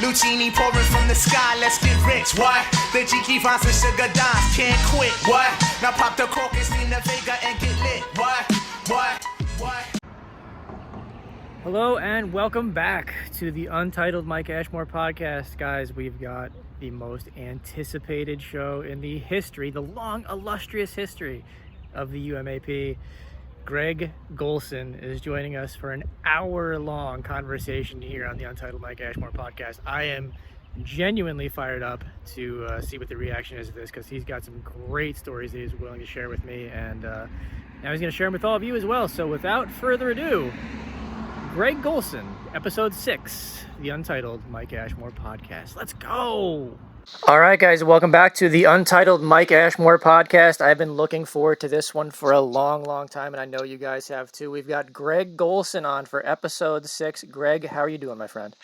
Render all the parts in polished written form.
Luchini pouring from the sky, let's get rich, what? The G Vines and Sugar Dimes can't quit, what? Now pop the cork and steam the Vega and get lit, what? Hello and welcome back to the Untitled Mike Ashmore podcast. Guys, we've got the most anticipated show in the history, the long, illustrious history of the UMAP. Greg Golson is joining us for an hour-long conversation here on the Untitled Mike Ashmore podcast. I am genuinely fired up to see what the reaction is to this, because he's got some great stories that he's willing to share with me, and now he's going to share them with all of you as well. So without further ado, Greg Golson, episode 6, the Untitled Mike Ashmore podcast. Let's go! All right, guys, welcome back to the Untitled Mike Ashmore podcast. I've been looking forward to this one for a long, long time, and I know you guys have too. We've got Greg Golson on for episode 6. Greg, how are you doing, my friend?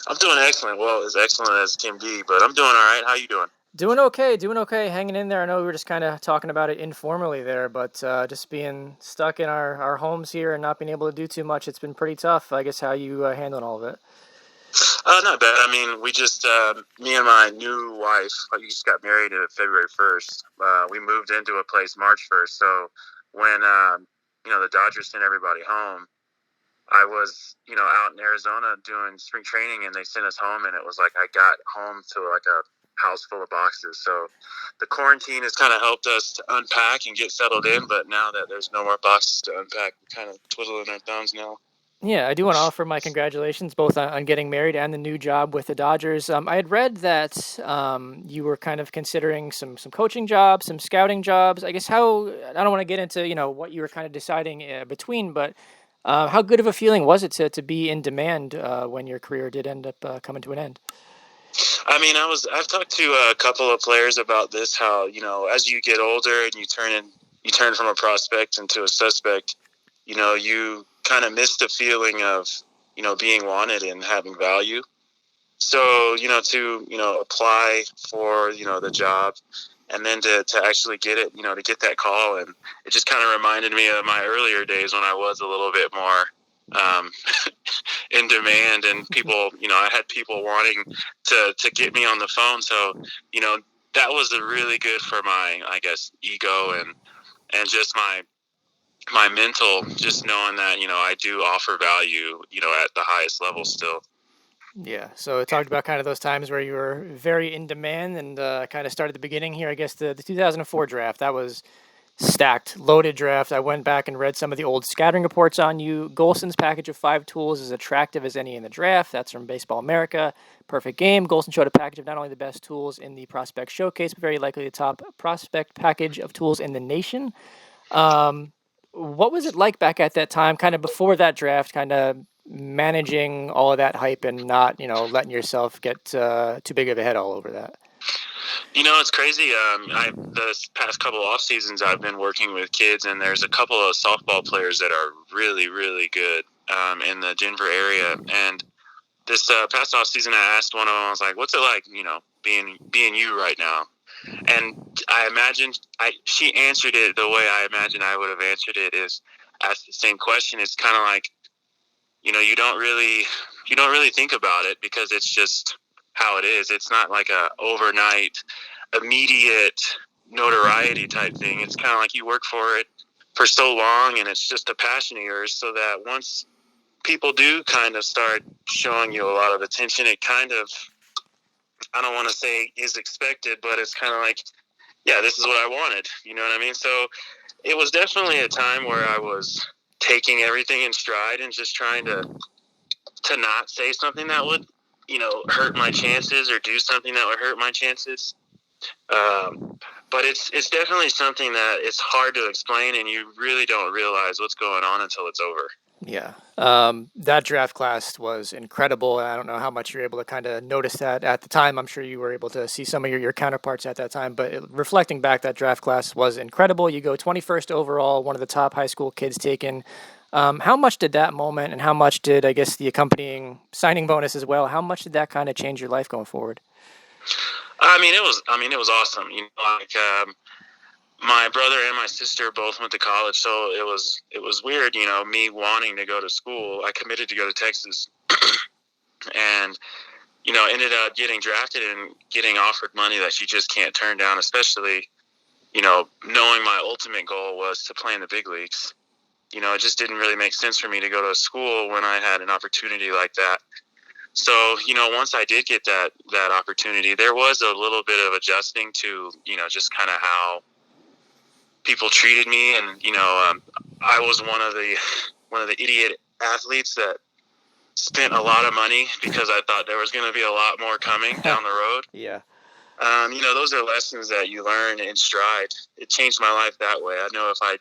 I'm doing excellent. Well, as excellent as can be, but I'm doing all right. How you doing? Doing okay, hanging in there. I know we were just kind of talking about it informally there, but just being stuck in our homes here and not being able to do too much, it's been pretty tough. I guess how you handling all of it? Not bad. I mean, we just, me and my new wife, we just got married February 1st. We moved into a place March 1st. So when, the Dodgers sent everybody home, I was, out in Arizona doing spring training, and they sent us home, and it was like I got home to like a house full of boxes. So the quarantine has kind of helped us to unpack and get settled in, but now that there's no more boxes to unpack, we're kind of twiddling our thumbs now. Yeah, I do want to offer my congratulations both on getting married and the new job with the Dodgers. I had read that you were kind of considering some coaching jobs, some scouting jobs. I guess I don't want to get into, what you were kind of deciding between, but how good of a feeling was it to be in demand when your career did end up coming to an end? I mean, I've talked to a couple of players about this, how, as you get older and you turn from a prospect into a suspect, you kind of miss the feeling of, being wanted and having value. So, to apply for, the job, and then to actually get it, to get that call. And it just kind of reminded me of my earlier days when I was a little bit more in demand, and people, I had people wanting to get me on the phone. So, that was really good for my, I guess, ego and just my mental, just knowing that, I do offer value, at the highest level still. Yeah, so it talked about kind of those times where you were very in demand, and kind of started the beginning here. I guess the 2004 draft, that was stacked, loaded draft. I went back and read some of the old scouting reports on you. Golson's package of 5 tools is attractive as any in the draft. That's from Baseball America. Perfect game. Golson showed a package of not only the best tools in the prospect showcase, but very likely the top prospect package of tools in the nation. What was it like back at that time, kind of before that draft, kind of managing all of that hype and not, letting yourself get too big of a head all over that? It's crazy. The past couple off seasons, I've been working with kids, and there's a couple of softball players that are really, really good in the Denver area. And this past off season, I asked one of them, I was like, "What's it like, being you right now?" And I imagined she answered it the way I imagined I would have answered it, is asked the same question. It's kind of like, you don't really think about it, because it's just how it is. It's not like a overnight, immediate notoriety type thing. It's kind of like you work for it for so long, and it's just a passion of yours, so that once people do kind of start showing you a lot of attention, it kind of, I don't want to say is expected, but it's kind of like, yeah, this is what I wanted. You know what I mean? So it was definitely a time where I was taking everything in stride and just trying to not say something that would, hurt my chances, or do something that would hurt my chances. But it's definitely something that it's hard to explain, and you really don't realize what's going on until it's over. Yeah. That draft class was incredible. I don't know how much you're able to kind of notice that at the time. I'm sure you were able to see some of your counterparts at that time, but reflecting back, that draft class was incredible. You go 21st overall, one of the top high school kids taken. How much did that moment, and how much did, I guess, the accompanying signing bonus as well, how much did that kind of change your life going forward? It was awesome. My brother and my sister both went to college, so it was weird, me wanting to go to school. I committed to go to Texas, and ended up getting drafted and getting offered money that you just can't turn down, especially, knowing my ultimate goal was to play in the big leagues. It just didn't really make sense for me to go to a school when I had an opportunity like that. So, once I did get that opportunity, there was a little bit of adjusting to, just kind of how people treated me. And, I was one of the idiot athletes that spent a lot of money because I thought there was going to be a lot more coming down the road. Yeah. Those are lessons that you learn in stride. It changed my life that way. I know if I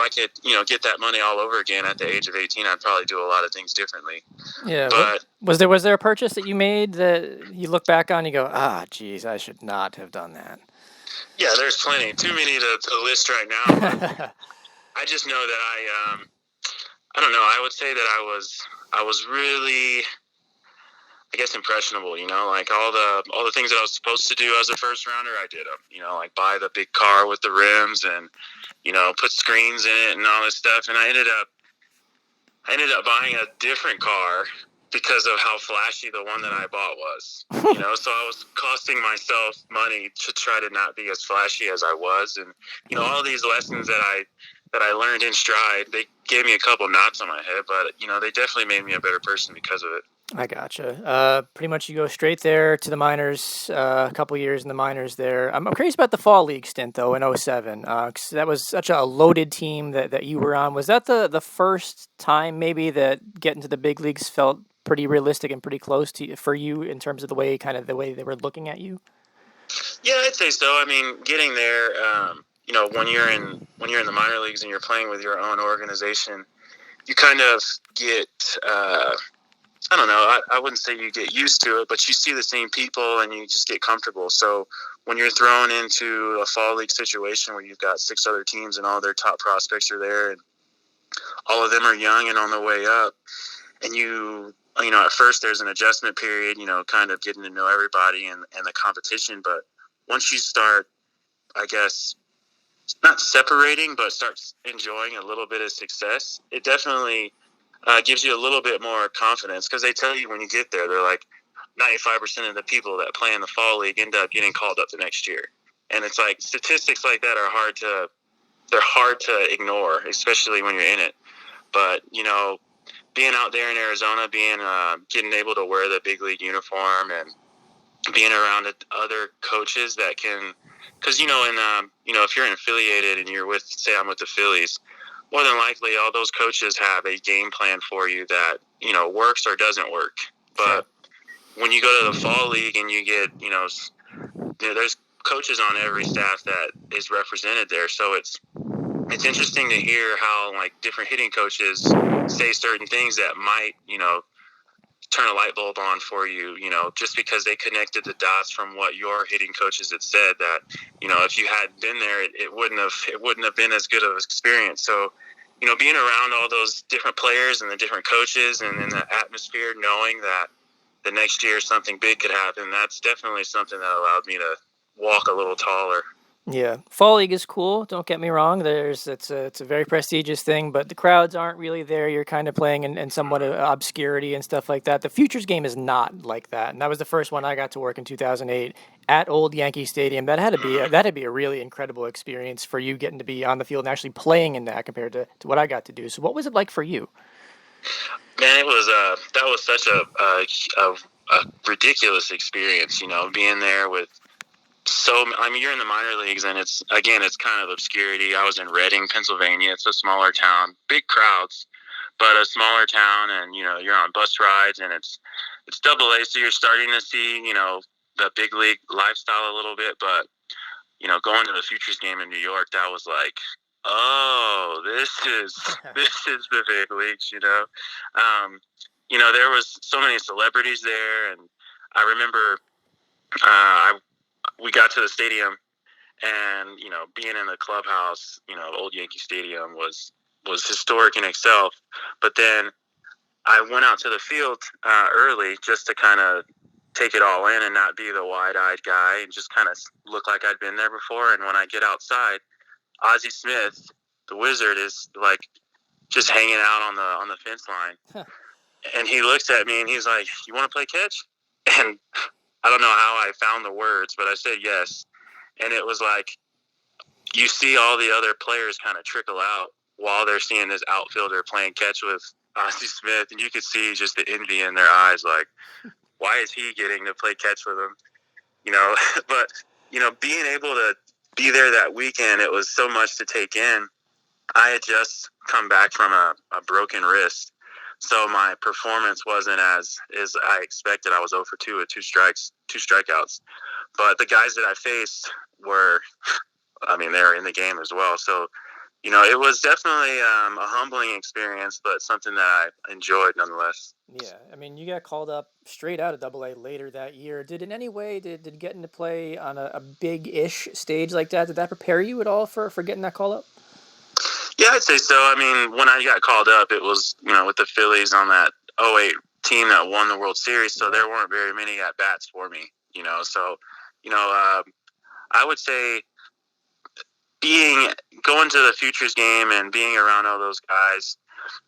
could, get that money all over again at the age of 18, I'd probably do a lot of things differently. Yeah. But was there a purchase that you made that you look back on and you go, geez, I should not have done that? Yeah, there's plenty. Too many to list right now. But I just know that I don't know. I would say that I was really, I guess, impressionable, like all the things that I was supposed to do as a first rounder, I did them, like buy the big car with the rims and, put screens in it and all this stuff. And I ended up buying a different car because of how flashy the one that I bought was, so I was costing myself money to try to not be as flashy as I was. And, all these lessons that I learned in stride, they gave me a couple knots on my head, but, they definitely made me a better person because of it. I gotcha. Pretty much you go straight there to the minors, a couple years in the minors there. I'm curious about the fall league stint, though, in 2007, 'cause that was such a loaded team that you were on. Was that the first time maybe that getting to the big leagues felt pretty realistic and pretty close for you in terms of the way they were looking at you? Yeah, I'd say so. I mean, getting there, when you're in the minor leagues and you're playing with your own organization, you kind of get, I don't know, I wouldn't say you get used to it, but you see the same people and you just get comfortable. So when you're thrown into a fall league situation where you've got 6 other teams and all their top prospects are there and all of them are young and on the way up, and at first there's an adjustment period, kind of getting to know everybody and the competition. But once you start, I guess, not separating, but start enjoying a little bit of success, it definitely gives you a little bit more confidence, because they tell you when you get there, they're like 95% of the people that play in the fall league end up getting called up the next year. And it's like statistics like that are hard to ignore, especially when you're in it. But, being out there in Arizona, getting able to wear the big league uniform and being around other coaches that can, because, if you're affiliated and you're say I'm with the Phillies, more than likely all those coaches have a game plan for you that, works or doesn't work. But when you go to the fall league and you get, there's coaches on every staff that is represented there. So it's interesting to hear how, like, different hitting coaches say certain things that might, turn a light bulb on for you, just because they connected the dots from what your hitting coaches had said, that, if you hadn't been there, it wouldn't have been as good of an experience. So, being around all those different players and the different coaches and in the atmosphere, knowing that the next year something big could happen, that's definitely something that allowed me to walk a little taller. Yeah, fall league is cool. Don't get me wrong. It's a very prestigious thing, but the crowds aren't really there. You're kind of playing in somewhat of obscurity and stuff like that. The Futures game is not like that, and that was the first one I got to work in 2008 at Old Yankee Stadium. That had to be a really incredible experience for you, getting to be on the field and actually playing in that compared to what I got to do. So, what was it like for you? Man, it was that was such a ridiculous experience. Being there with. So, you're in the minor leagues, and it's kind of obscurity. I was in Reading, Pennsylvania. It's a smaller town, big crowds, but a smaller town, and, you're on bus rides, and it's AA, so you're starting to see, the big league lifestyle a little bit, but, going to the Futures game in New York, that was like, oh, this is the big leagues, there was so many celebrities there, and I remember, we got to the stadium, and, being in the clubhouse, Old Yankee Stadium was historic in itself. But then I went out to the field early just to kind of take it all in and not be the wide-eyed guy and just kind of look like I'd been there before. And when I get outside, Ozzie Smith, the Wizard, is like just hanging out on the fence line. Huh. And he looks at me and he's like, "You want to play catch?" And I don't know how I found the words, but I said yes. And it was like, you see all the other players kind of trickle out while they're seeing this outfielder playing catch with Ozzie Smith. And you could see just the envy in their eyes, like, why is he getting to play catch with him? But, being able to be there that weekend, it was so much to take in. I had just come back from a broken wrist. So my performance wasn't as I expected. I was 0 for 2 with 2 strikeouts. But the guys that I faced were, they were in the game as well. So, it was definitely a humbling experience, but something that I enjoyed nonetheless. Yeah, you got called up straight out of AA later that year. Did in any way, did getting to play on a big-ish stage like that, did that prepare you at all for getting that call up? Yeah, I'd say so. When I got called up, it was, with the Phillies on that 2008 team that won the World Series, so there weren't very many at-bats for me, So, I would say going to the Futures game and being around all those guys,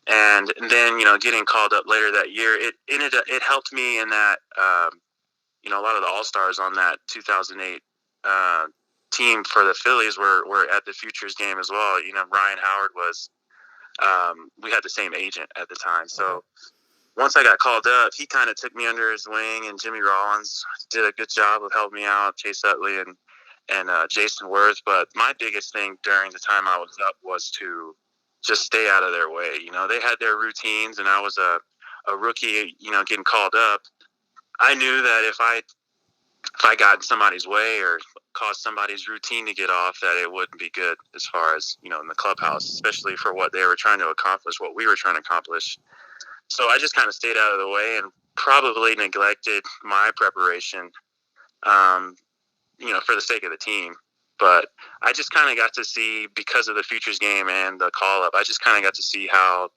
and then, getting called up later that year, it helped me in that, a lot of the All-Stars on that 2008 team for the Phillies were at the Futures game as well. Ryan Howard was, we had the same agent at the time. So once I got called up, he kind of took me under his wing, and Jimmy Rollins did a good job of helping me out, Chase Utley and Jason Worth. But my biggest thing during the time I was up was to just stay out of their way. They had their routines, and I was a rookie, getting called up. I knew that if I got in somebody's way or caused somebody's routine to get off, that it wouldn't be good as far as, in the clubhouse, especially for what they were trying to accomplish, what we were trying to accomplish. So I just kind of stayed out of the way and probably neglected my preparation, for the sake of the team. But I just kind of got to see, because of the Futures game and the call-up, I just kind of got to see how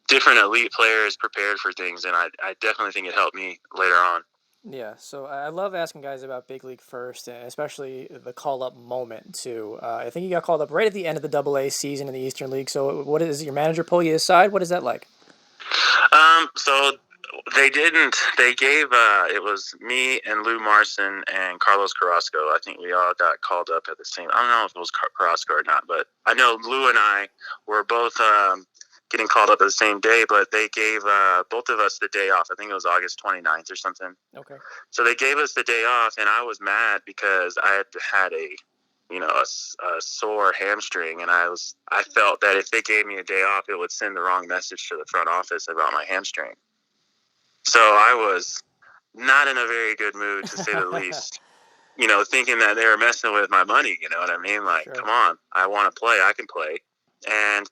different elite players prepared for things, and I definitely think it helped me later on. Yeah, so I love asking guys about Big League First, and especially the call-up moment, too. I think you got called up right at the end of the AA season in the Eastern League, so what is your manager pull you aside? What is that like? So they didn't. They gave, it was me and Lou Marson and Carlos Carrasco. I think we all got called up at the same, I don't know if it was Carrasco or not, but I know Lou and I were both getting called up at the same day, but they gave both of us the day off. I think it was August 29th or something. Okay. So they gave us the day off, and I was mad because I had a sore hamstring, and I felt that if they gave me a day off, it would send the wrong message to the front office about my hamstring. So I was not in a very good mood, to say the least. Thinking that they were messing with my money, you know what I mean? Like, sure. Come on, I want to play, I can play. And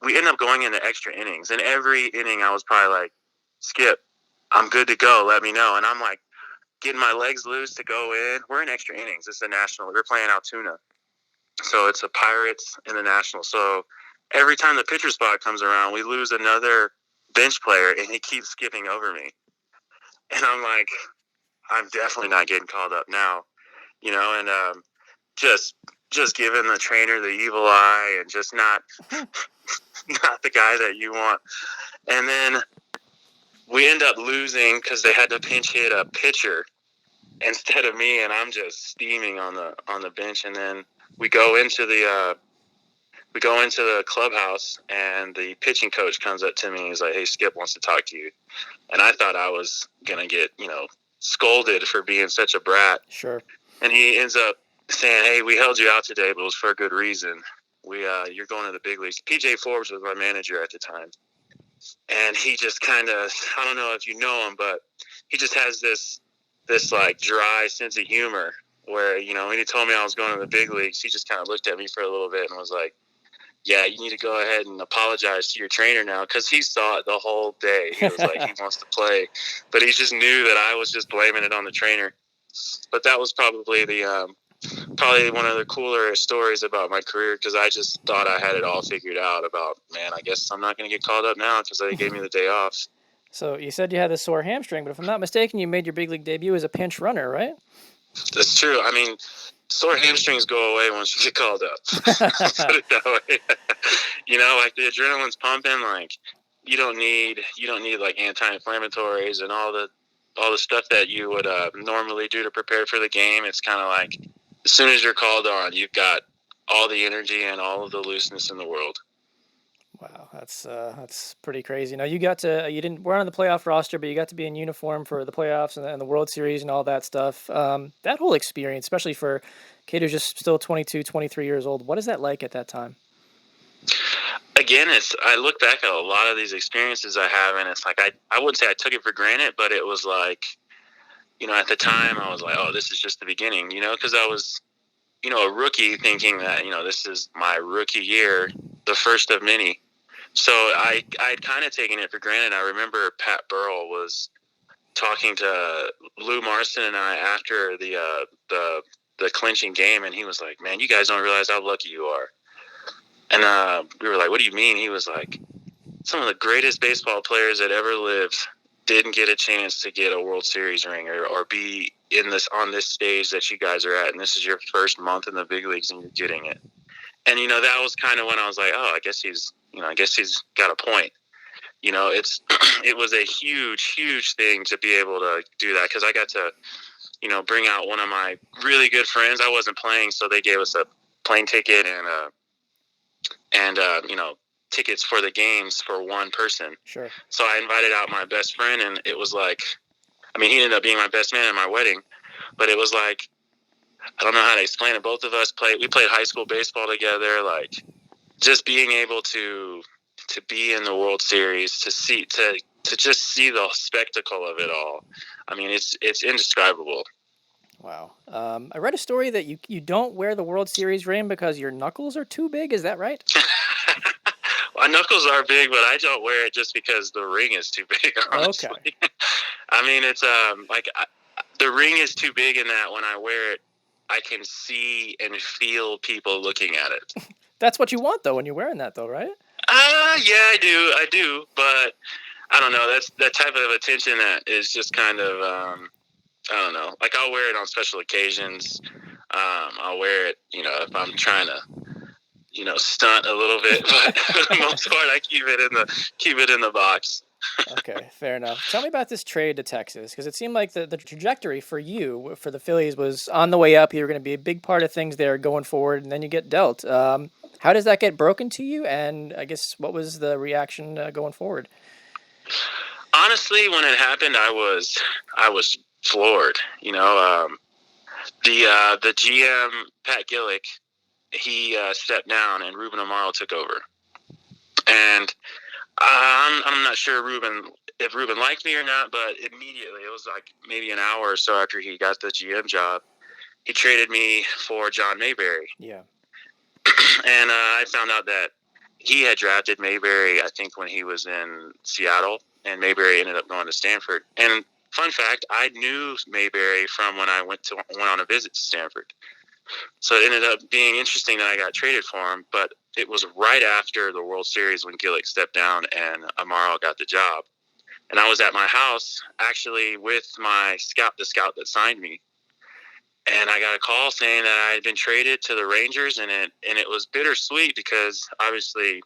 we ended up going into extra innings. And every inning I was probably like, Skip, I'm good to go, let me know. And I'm like, getting my legs loose to go in. We're in extra innings. It's the National. We're playing Altoona. So it's the Pirates in the National. So every time the pitcher spot comes around, we lose another bench player, and he keeps skipping over me. And I'm like, I'm definitely not getting called up now. And just giving the trainer the evil eye and just not the guy that you want. And then we end up losing because they had to pinch hit a pitcher instead of me, and I'm just steaming on the bench. And then we go into the clubhouse, and the pitching coach comes up to me and he's like, "Hey, Skip wants to talk to you." And I thought I was gonna get scolded for being such a brat. Sure. And he ends up saying, "Hey, we held you out today, but it was for a good reason. You're going to the big leagues." PJ Forbes was my manager at the time. And he just kind of, I don't know if you know him, but he just has this like dry sense of humor where, when he told me I was going to the big leagues, he just kind of looked at me for a little bit and was like, "Yeah, you need to go ahead and apologize to your trainer now." Because he saw it the whole day. He was like, he wants to play. But he just knew that I was just blaming it on the trainer. But that was probably probably one of the cooler stories about my career, because I just thought I had it all figured out about, man, I guess I'm not going to get called up now because they gave me the day off. So you said you had this sore hamstring, but if I'm not mistaken, you made your big league debut as a pinch runner, right? That's true. Sore hamstrings go away once you get called up. Put it that way. Like the adrenaline's pumping. Like you don't need like anti-inflammatories and all the all the stuff that you would normally do to prepare for the game. It's kind of like as soon as you're called on, you've got all the energy and all of the looseness in the world. Wow, that's pretty crazy. Now you weren't on the playoff roster, but you got to be in uniform for the playoffs and the World Series and all that stuff. That whole experience, especially for a kid who's just still 22, 23 years old, what is that like at that time? Again, I look back at a lot of these experiences I have, and it's like I wouldn't say I took it for granted, but it was like, at the time I was like, oh, this is just the beginning, because I was, a rookie thinking that, this is my rookie year, the first of many. So I'd kind of taken it for granted. I remember Pat Burrell was talking to Lou Marston and I after the clinching game, and he was like, man, you guys don't realize how lucky you are. And we were like, what do you mean? He was like, some of the greatest baseball players that ever lived didn't get a chance to get a World Series ring or be on this stage that you guys are at, and this is your first month in the big leagues and you're getting it. And that was kind of when I was like, oh, I guess he's got a point. It was a huge thing to be able to do that, because I got to bring out one of my really good friends. I wasn't playing, so they gave us a plane ticket and tickets for the games for one person. Sure. So I invited out my best friend, and it was like, he ended up being my best man at my wedding, but it was like, I don't know how to explain it. Both of us played high school baseball together. Like, just being able to be in the World Series, to just see the spectacle of it all. It's indescribable. Wow. I read a story that you don't wear the World Series ring because your knuckles are too big. Is that right? My knuckles are big, but I don't wear it just because the ring is too big, honestly. Okay. It's the ring is too big in that when I wear it, I can see and feel people looking at it. That's what you want, though, when you're wearing that, though, right? Yeah, I do, but I don't know. That's that type of attention that is just kind of, I don't know. Like, I'll wear it on special occasions. I'll wear it, if I'm trying to, stunt a little bit, but for the most part, I keep it in the box. Okay, fair enough. Tell me about this trade to Texas, because it seemed like the trajectory for you, for the Phillies, was on the way up. You were going to be a big part of things there going forward, and then you get dealt. How does that get broken to you? And I guess what was the reaction going forward? Honestly, when it happened, I was floored. The GM, Pat Gillick, he stepped down, and Ruben Amaro took over. And I'm not sure if Ruben liked me or not, but immediately, it was like maybe an hour or so after he got the GM job, he traded me for John Mayberry. Yeah. And I found out that he had drafted Mayberry, I think, when he was in Seattle, and Mayberry ended up going to Stanford. And fun fact, I knew Mayberry from when I went on a visit to Stanford. So it ended up being interesting that I got traded for him, but it was right after the World Series when Gillick stepped down and Amaro got the job. And I was at my house, actually, with the scout that signed me. And I got a call saying that I had been traded to the Rangers, and it was bittersweet because obviously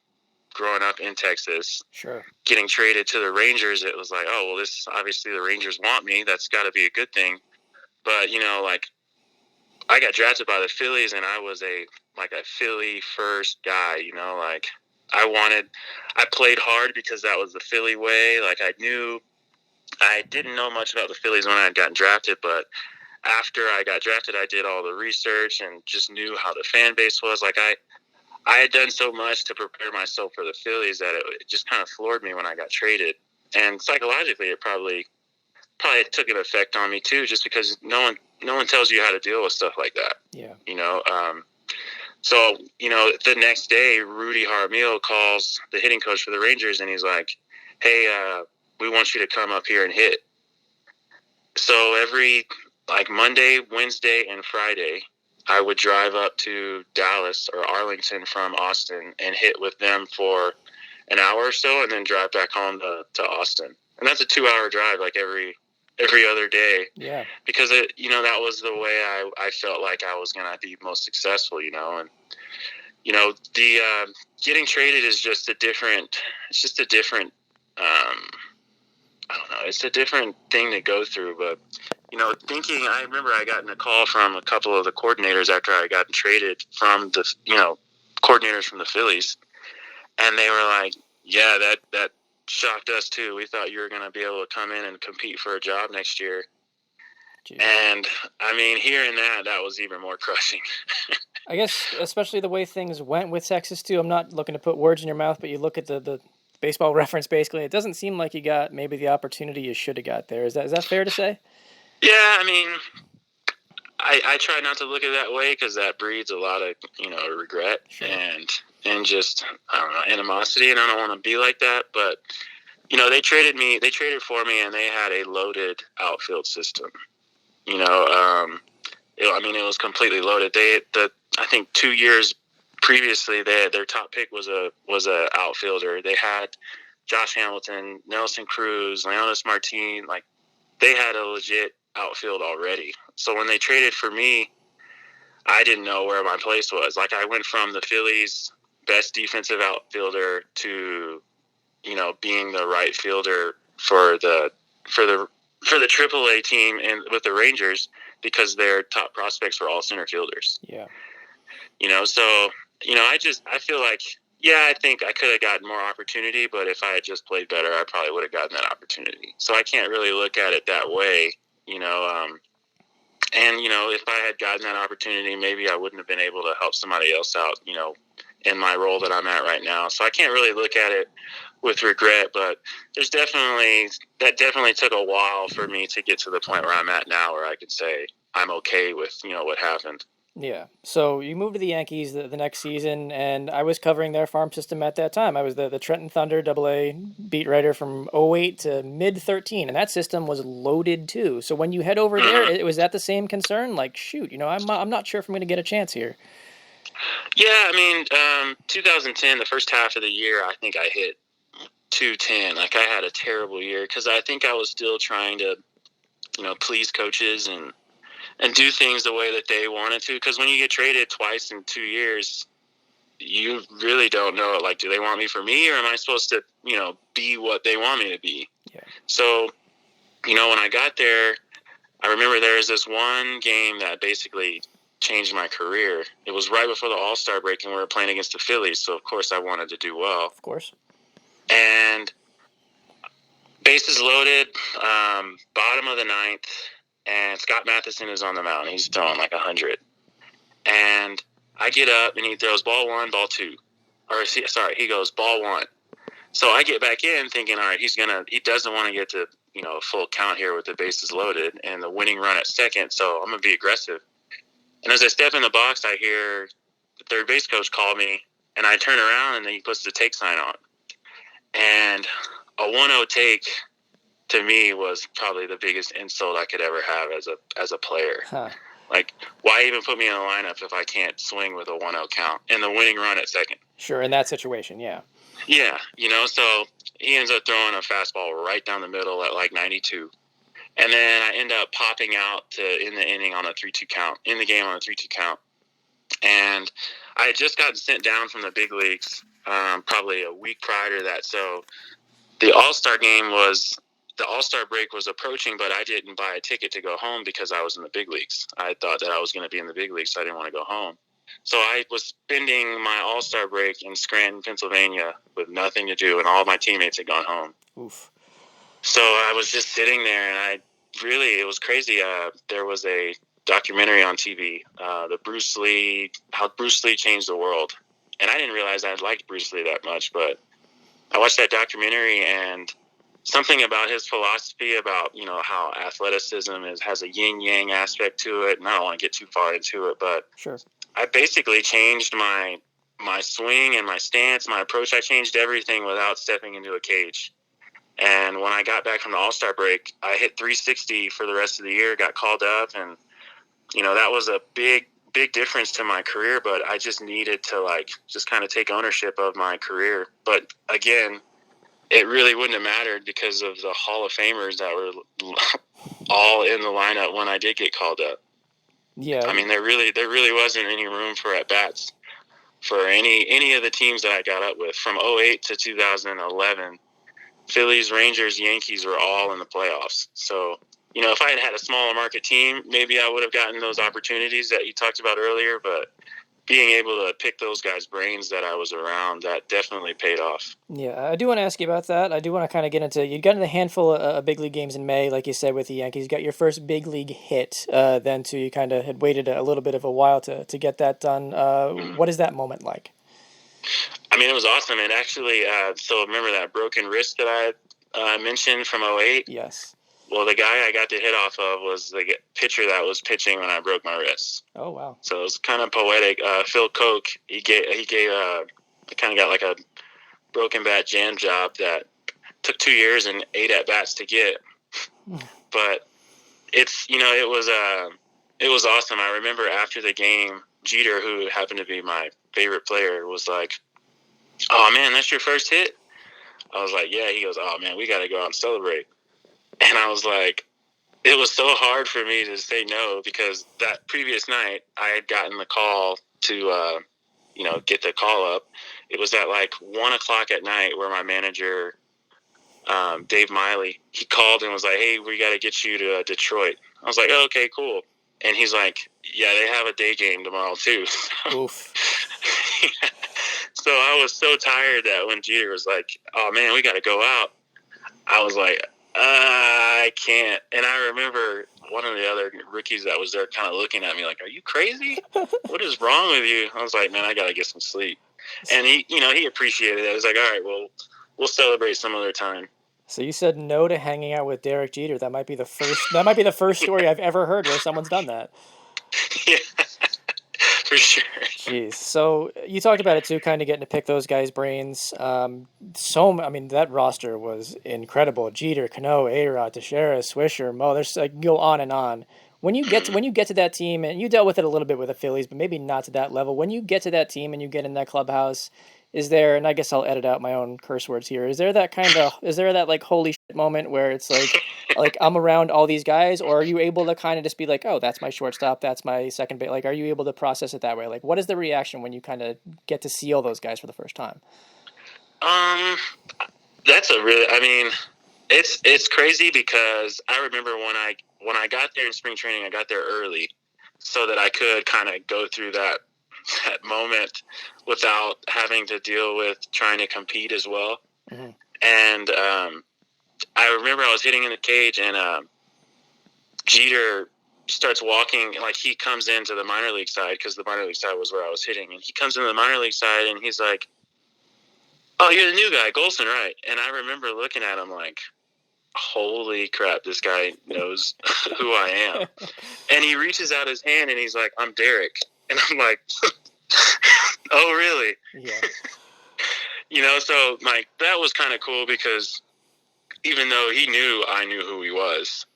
growing up in Texas, sure, getting traded to the Rangers, it was like, oh, well, this obviously the Rangers want me. That's got to be a good thing. But, I got drafted by the Phillies, and I was a Philly first guy, I played hard because that was the Philly way. I didn't know much about the Phillies when I had gotten drafted, but after I got drafted, I did all the research and just knew how the fan base was. I had done so much to prepare myself for the Phillies that it just kind of floored me when I got traded. And psychologically, it probably took an effect on me too, just because no one tells you how to deal with stuff like that. Yeah. So, the next day, Rudy Jaramillo calls the hitting coach for the Rangers, and he's like, hey, we want you to come up here and hit. So every, Monday, Wednesday, and Friday, I would drive up to Dallas or Arlington from Austin and hit with them for an hour or so, and then drive back home to Austin. And that's a 2-hour drive, every other day. Yeah. Because that was the way I felt like I was going to be most successful, and, the getting traded is just a different I don't know, it's a different thing to go through, but I remember I got a call from a couple of the coordinators after I got traded from the, coordinators from the Phillies. And they were like, yeah, that shocked us too. We thought you were going to be able to come in and compete for a job next year. Jeez. And I mean, hearing that was even more crushing. I guess, especially the way things went with Texas too. I'm not looking to put words in your mouth, but you look at the baseball reference basically. It doesn't seem like you got maybe the opportunity you should have got there. Is that fair to say? Yeah, I mean, I try not to look at it that way because that breeds a lot of regret. Sure. and just, I don't know, animosity, and I don't want to be like that. But they traded for me, and they had a loaded outfield system. It was completely loaded. I think 2 years previously, their top pick was a outfielder. They had Josh Hamilton, Nelson Cruz, Leonis Martin. Like, they had a legit outfield already. So when they traded for me, I didn't know where my place was. Like, I went from the Phillies' best defensive outfielder to, being the right fielder for the AAA team and with the Rangers, because their top prospects were all center fielders. Yeah. So I feel like, yeah, I think I could have gotten more opportunity, but if I had just played better, I probably would have gotten that opportunity. So I can't really look at it that way, if I had gotten that opportunity, maybe I wouldn't have been able to help somebody else out, in my role that I'm at right now. So I can't really look at it with regret, but that definitely took a while for me to get to the point where I'm at now, where I could say I'm okay with, what happened. Yeah. So you moved to the Yankees the next season, and I was covering their farm system at that time. I was the Trenton Thunder AA beat writer from '08 to mid-13, and that system was loaded too. So when you head over there, was that the same concern? Like, shoot, I'm not sure if I'm going to get a chance here. Yeah, I mean, 2010, the first half of the year, I think I hit 210. Like, I had a terrible year because I think I was still trying to, please coaches and do things the way that they wanted to. Because when you get traded twice in 2 years, you really don't know, like, do they want me for me, or am I supposed to, be what they want me to be? Yeah. So, when I got there, I remember there was this one game that basically changed my career. It was right before the All-Star break, and we were playing against the Phillies, so of course I wanted to do well. Of course. And bases loaded, bottom of the ninth, and Scott Matheson is on the mound. He's throwing like 100. And I get up, and he throws ball one, ball two. He goes ball one. So I get back in thinking, all right, he doesn't want to get to, a full count here with the bases loaded and the winning run at second, so I'm going to be aggressive. And as I step in the box, I hear the third base coach call me, and I turn around, and then he puts the take sign on. And a 1-0 take, to me, was probably the biggest insult I could ever have as a player. Huh. Like, why even put me in the lineup if I can't swing with a 1-0 count and the winning run at second? Sure, in that situation, yeah. Yeah, so he ends up throwing a fastball right down the middle at like 92. And then I end up popping out in the inning on a 3-2 count, in the game on a 3-2 count. And I had just gotten sent down from the big leagues probably a week prior to that. So the All-Star break was approaching, but I didn't buy a ticket to go home because I was in the big leagues. I thought that I was going to be in the big leagues, so I didn't want to go home. So I was spending my All-Star break in Scranton, Pennsylvania with nothing to do, and all of my teammates had gone home. Oof. So I was just sitting there, and it was crazy. There was a documentary on TV, how Bruce Lee changed the world. And I didn't realize I liked Bruce Lee that much, but I watched that documentary, and something about his philosophy about, how athleticism has a yin-yang aspect to it. And I don't want to get too far into it, but sure. I basically changed my swing and my stance, my approach. I changed everything without stepping into a cage. And when I got back from the All-Star break, I hit 360 for the rest of the year, got called up, and, that was a big, big difference to my career, but I just needed to, just kind of take ownership of my career. But, again, it really wouldn't have mattered because of the Hall of Famers that were all in the lineup when I did get called up. Yeah. I mean, there really wasn't any room for at-bats for any of the teams that I got up with from 2008 to 2011. Phillies, Rangers, Yankees were all in the playoffs. So, if I had had a smaller market team, maybe I would have gotten those opportunities that you talked about earlier. But being able to pick those guys' brains that I was around, that definitely paid off. Yeah, I do want to ask you about that. I do want to kind of get into, you got in a handful of big league games in May, like you said, with the Yankees. You got your first big league hit, then too. You kind of had waited a little bit of a while to get that done. What is that moment like? I mean, it was awesome. And actually, so remember that broken wrist that I mentioned from '08? Yes. Well, the guy I got the hit off of was the pitcher that was pitching when I broke my wrist. Oh, wow. So it was kind of poetic. Phil Koch, he I kind of got like a broken bat jam job that took 2 years and 8 at-bats to get. But it's, it was awesome. I remember after the game, Jeter, who happened to be my favorite player, was like, "Oh, man, that's your first hit?" I was like, "Yeah." He goes, "Oh, man, we got to go out and celebrate." And I was like, it was so hard for me to say no, because that previous night I had gotten the call to, get the call up. It was at like 1:00 at night where my manager, Dave Miley, he called and was like, "Hey, we got to get you to Detroit." I was like, "Oh, okay, cool." And he's like, "Yeah, they have a day game tomorrow too." Oof. Yeah. So I was so tired that when Jeter was like, "Oh man, we got to go out," I was like, I can't. And I remember one of the other rookies that was there kind of looking at me like, "Are you crazy? What is wrong with you?" I was like, "Man, I got to get some sleep." And he appreciated it. He was like, "All right, well, we'll celebrate some other time." So you said no to hanging out with Derek Jeter. That might be the first story I've ever heard where someone's done that. Yeah, for sure. Jeez. So you talked about it too, kind of getting to pick those guys' brains. That roster was incredible. Jeter, Cano, A-Rod, Teixeira, Swisher, Mo. There's go on and on. When you get to that team, and you dealt with it a little bit with the Phillies, but maybe not to that level. When you get to that team and you get in that clubhouse, is there? And I guess I'll edit out my own curse words here. Is there that like holy shit moment where it's like I'm around all these guys, or are you able to kind of just be like, "Oh, that's my shortstop, that's my second base"? Like, are you able to process it that way? Like, what is the reaction when you kind of get to see all those guys for the first time? That's it's crazy, because I remember when I got there in spring training, I got there early so that I could kind of go through that moment without having to deal with trying to compete as well. Mm-hmm. And I remember I was hitting in the cage, and Jeter starts walking, like he comes into the minor league side, because the minor league side was where I was hitting, and he comes into the minor league side and he's like, "Oh, you're the new guy, Golson, right?" And I remember looking at him like, holy crap, this guy knows who I am. And he reaches out his hand and he's like, "I'm Derek." And I'm like, "Oh, really?" Yeah. So like that was kind of cool, because even though he knew I knew who he was,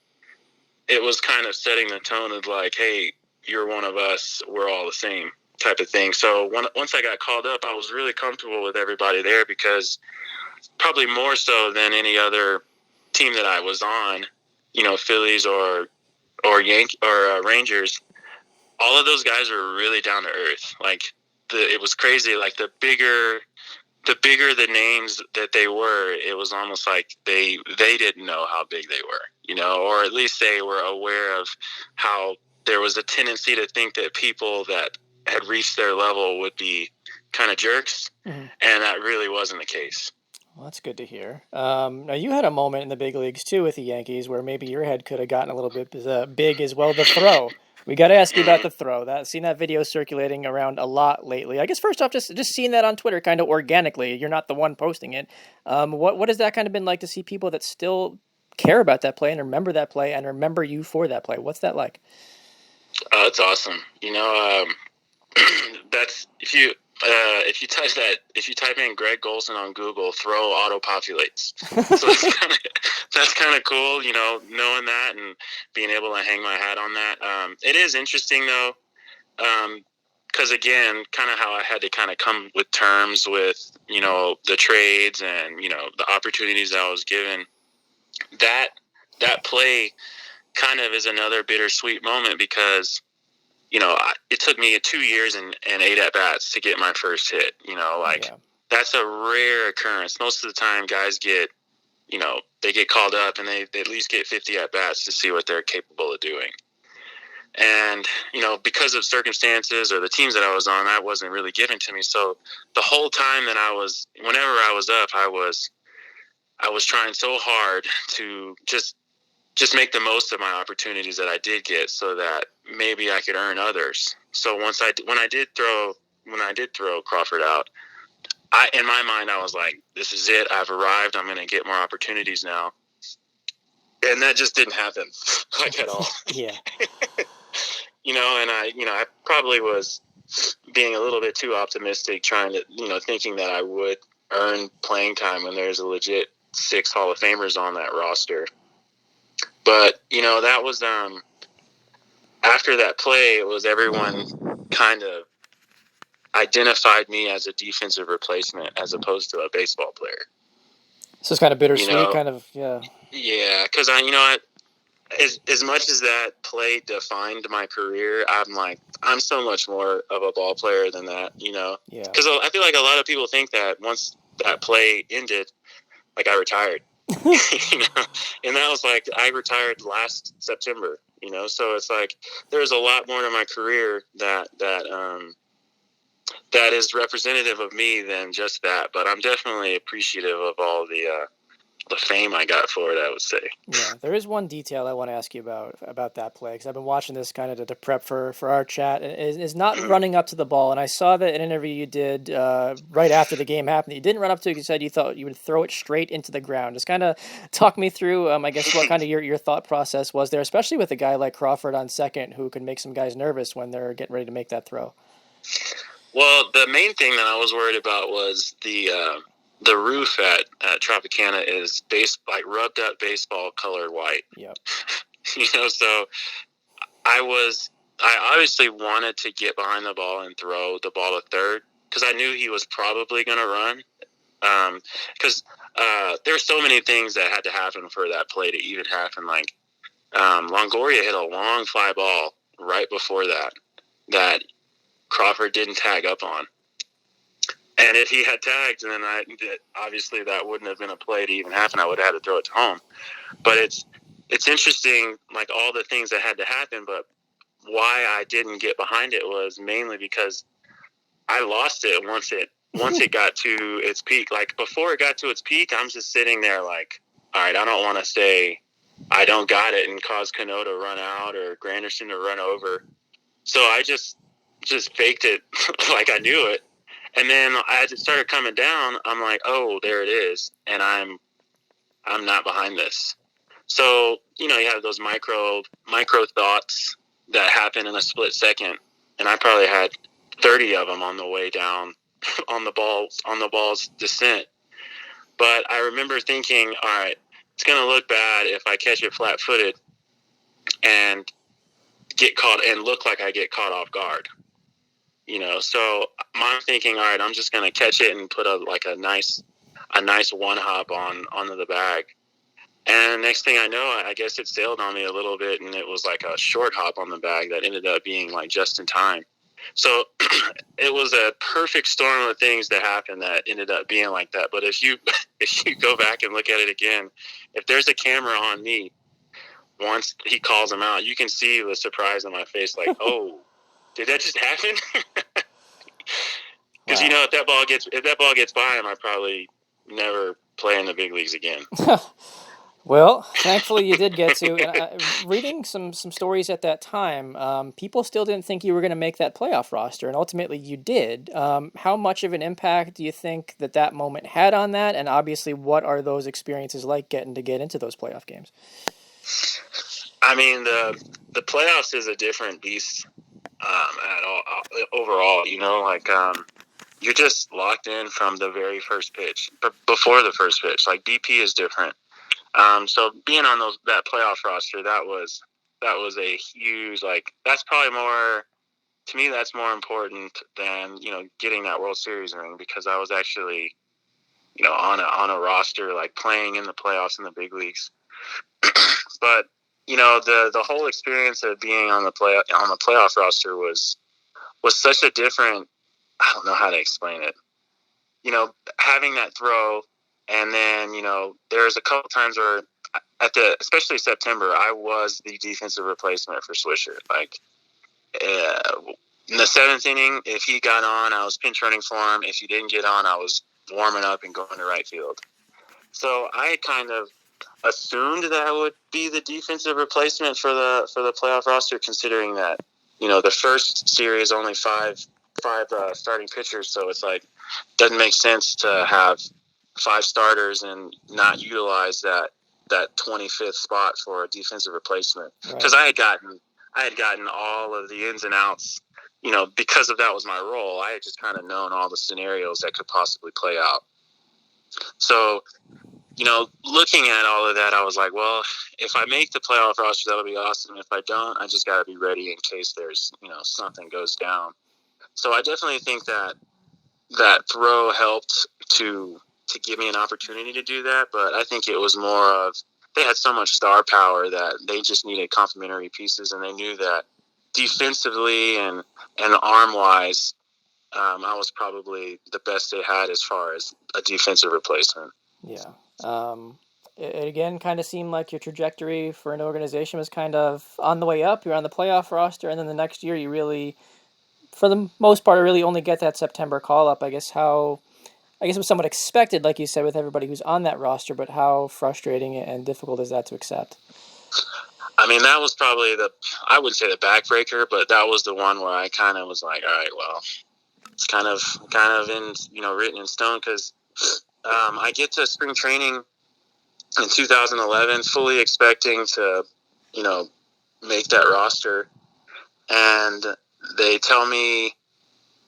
it was kind of setting the tone of like, "Hey, you're one of us. We're all the same," type of thing. So once I got called up, I was really comfortable with everybody there, because probably more so than any other team that I was on, Phillies or Rangers, all of those guys were really down to earth. Like it was crazy. Like the bigger the names that they were, it was almost like they didn't know how big they were, or at least they were aware of how there was a tendency to think that people that had reached their level would be kind of jerks. Mm-hmm. And that really wasn't the case. Well, that's good to hear. Now, you had a moment in the big leagues, too, with the Yankees where maybe your head could have gotten a little bit big as well. The throw. We got to ask you about the throw. Seen that video circulating around a lot lately. I guess first off, just seeing that on Twitter kind of organically. You're not the one posting it. What has that kind of been like to see people that still care about that play and remember that play and remember you for that play? What's that like? It's awesome. That's if you type in Greg Golson on Google, throw auto-populates. So that's kind of cool, knowing that and being able to hang my hat on that. It is interesting though, because again, kind of how I had to kind of come with terms with the trades and the opportunities that I was given. That play kind of is another bittersweet moment, because it took me 2 years and 8 at-bats to get my first hit. That's a rare occurrence. Most of the time, guys get they get called up and they at least get 50 at bats to see what they're capable of doing. And, because of circumstances or the teams that I was on, that wasn't really given to me. So the whole time that whenever I was up, I was trying so hard to just make the most of my opportunities that I did get, so that maybe I could earn others. So when I did throw Crawford out, in my mind, I was like, this is it. I've arrived. I'm going to get more opportunities now. And that just didn't happen, like, at all. Yeah. And I probably was being a little bit too optimistic, trying to, thinking that I would earn playing time when there's a legit 6 Hall of Famers on that roster. But, that was, after that play, it was everyone kind of identified me as a defensive replacement as opposed to a baseball player. So it's kind of bittersweet, kind of, yeah. Yeah, because as much as that play defined my career, I'm so much more of a ball player than that, Yeah. Because I feel like a lot of people think that once that play ended, like, I retired, and that was like, I retired last September, So it's like there's a lot more to my career that is representative of me than just that. But I'm definitely appreciative of all the fame I got for it, I would say. Yeah, there is one detail I want to ask you about that play, because I've been watching this kind of to prep for our chat, and is not running up to the ball. And I saw that in an interview you did right after the game happened. You didn't run up to it. You said you thought you would throw it straight into the ground. Just kind of talk me through, I guess, what kind of your thought process was there, especially with a guy like Crawford on second, who can make some guys nervous when they're getting ready to make that throw. Well, the main thing that I was worried about was the roof at Tropicana is rubbed up baseball colored white. Yep. So I obviously wanted to get behind the ball and throw the ball to third, because I knew he was probably going to run. Because there were so many things that had to happen for that play to even happen. Like, Longoria hit a long fly ball right before that Crawford didn't tag up on. And if he had tagged, then obviously that wouldn't have been a play to even happen. I would have had to throw it to home. But it's interesting, like, all the things that had to happen. But why I didn't get behind it was mainly because I lost it once it got to its peak. Like, before it got to its peak, I'm just sitting there like, all right, I don't want to say I don't got it and cause Cano to run out or Granderson to run over. So I just faked it like I knew it. And then as it started coming down, I'm like, oh, there it is. And I'm not behind this. So, you have those micro thoughts that happen in a split second. And I probably had 30 of them on the way down on the ball's descent. But I remember thinking, all right, it's going to look bad if I catch it flat footed and get caught and look like I get caught off guard. So I'm thinking, all right, I'm just going to catch it and put a nice one hop onto the bag. And next thing I know, I guess it sailed on me a little bit, and it was like a short hop on the bag that ended up being like just in time. So it was a perfect storm of things that happened that ended up being like that. But if you go back and look at it again, if there's a camera on me, once he calls him out, you can see the surprise on my face, like, oh, did that just happen? Because Wow. if that ball gets by him, I probably never play in the big leagues again. Well, thankfully you did get to. And reading some stories at that time, people still didn't think you were going to make that playoff roster, and ultimately you did. How much of an impact do you think that moment had on that? And obviously, what are those experiences like getting to get into those playoff games? I mean, the playoffs is a different beast. Overall, you're just locked in from the very first pitch, before the first pitch. Like, BP is different. So being on that playoff roster, that was a huge, like, that's probably more, to me, that's more important than, getting that World Series ring, because I was actually, on a roster, like, playing in the playoffs in the big leagues. But, the whole experience of being on the playoff roster was such a different, I don't know how to explain it. Having that throw And then, there's a couple times where especially September, I was the defensive replacement for Swisher. Like, in the seventh inning, if he got on, I was pinch running for him. If he didn't get on, I was warming up and going to right field. So I kind of assumed that I would be the defensive replacement for the playoff roster, considering that, the first series only five starting pitchers. So it's like, doesn't make sense to have 5 starters and not utilize that 25th spot for a defensive replacement. Because I had gotten all of the ins and outs, because of that was my role. I had just kind of known all the scenarios that could possibly play out. So, looking at all of that, I was like, well, if I make the playoff roster, that'll be awesome. If I don't, I just got to be ready in case there's, something goes down. So I definitely think that throw helped to give me an opportunity to do that. But I think it was more of, they had so much star power that they just needed complementary pieces. And they knew that defensively and arm-wise, I was probably the best they had as far as a defensive replacement. Yeah. It again kind of seemed like your trajectory for an organization was kind of on the way up. You're on the playoff roster, and then the next year you really, for the most part, really only get that September call-up. I guess it was somewhat expected, like you said, with everybody who's on that roster, but how frustrating and difficult is that to accept? I mean, that was probably I wouldn't say the backbreaker, but that was the one where I kind of was like, all right, well, it's kind of in, written in stone, because I get to spring training in 2011 fully expecting to, make that roster. And they tell me,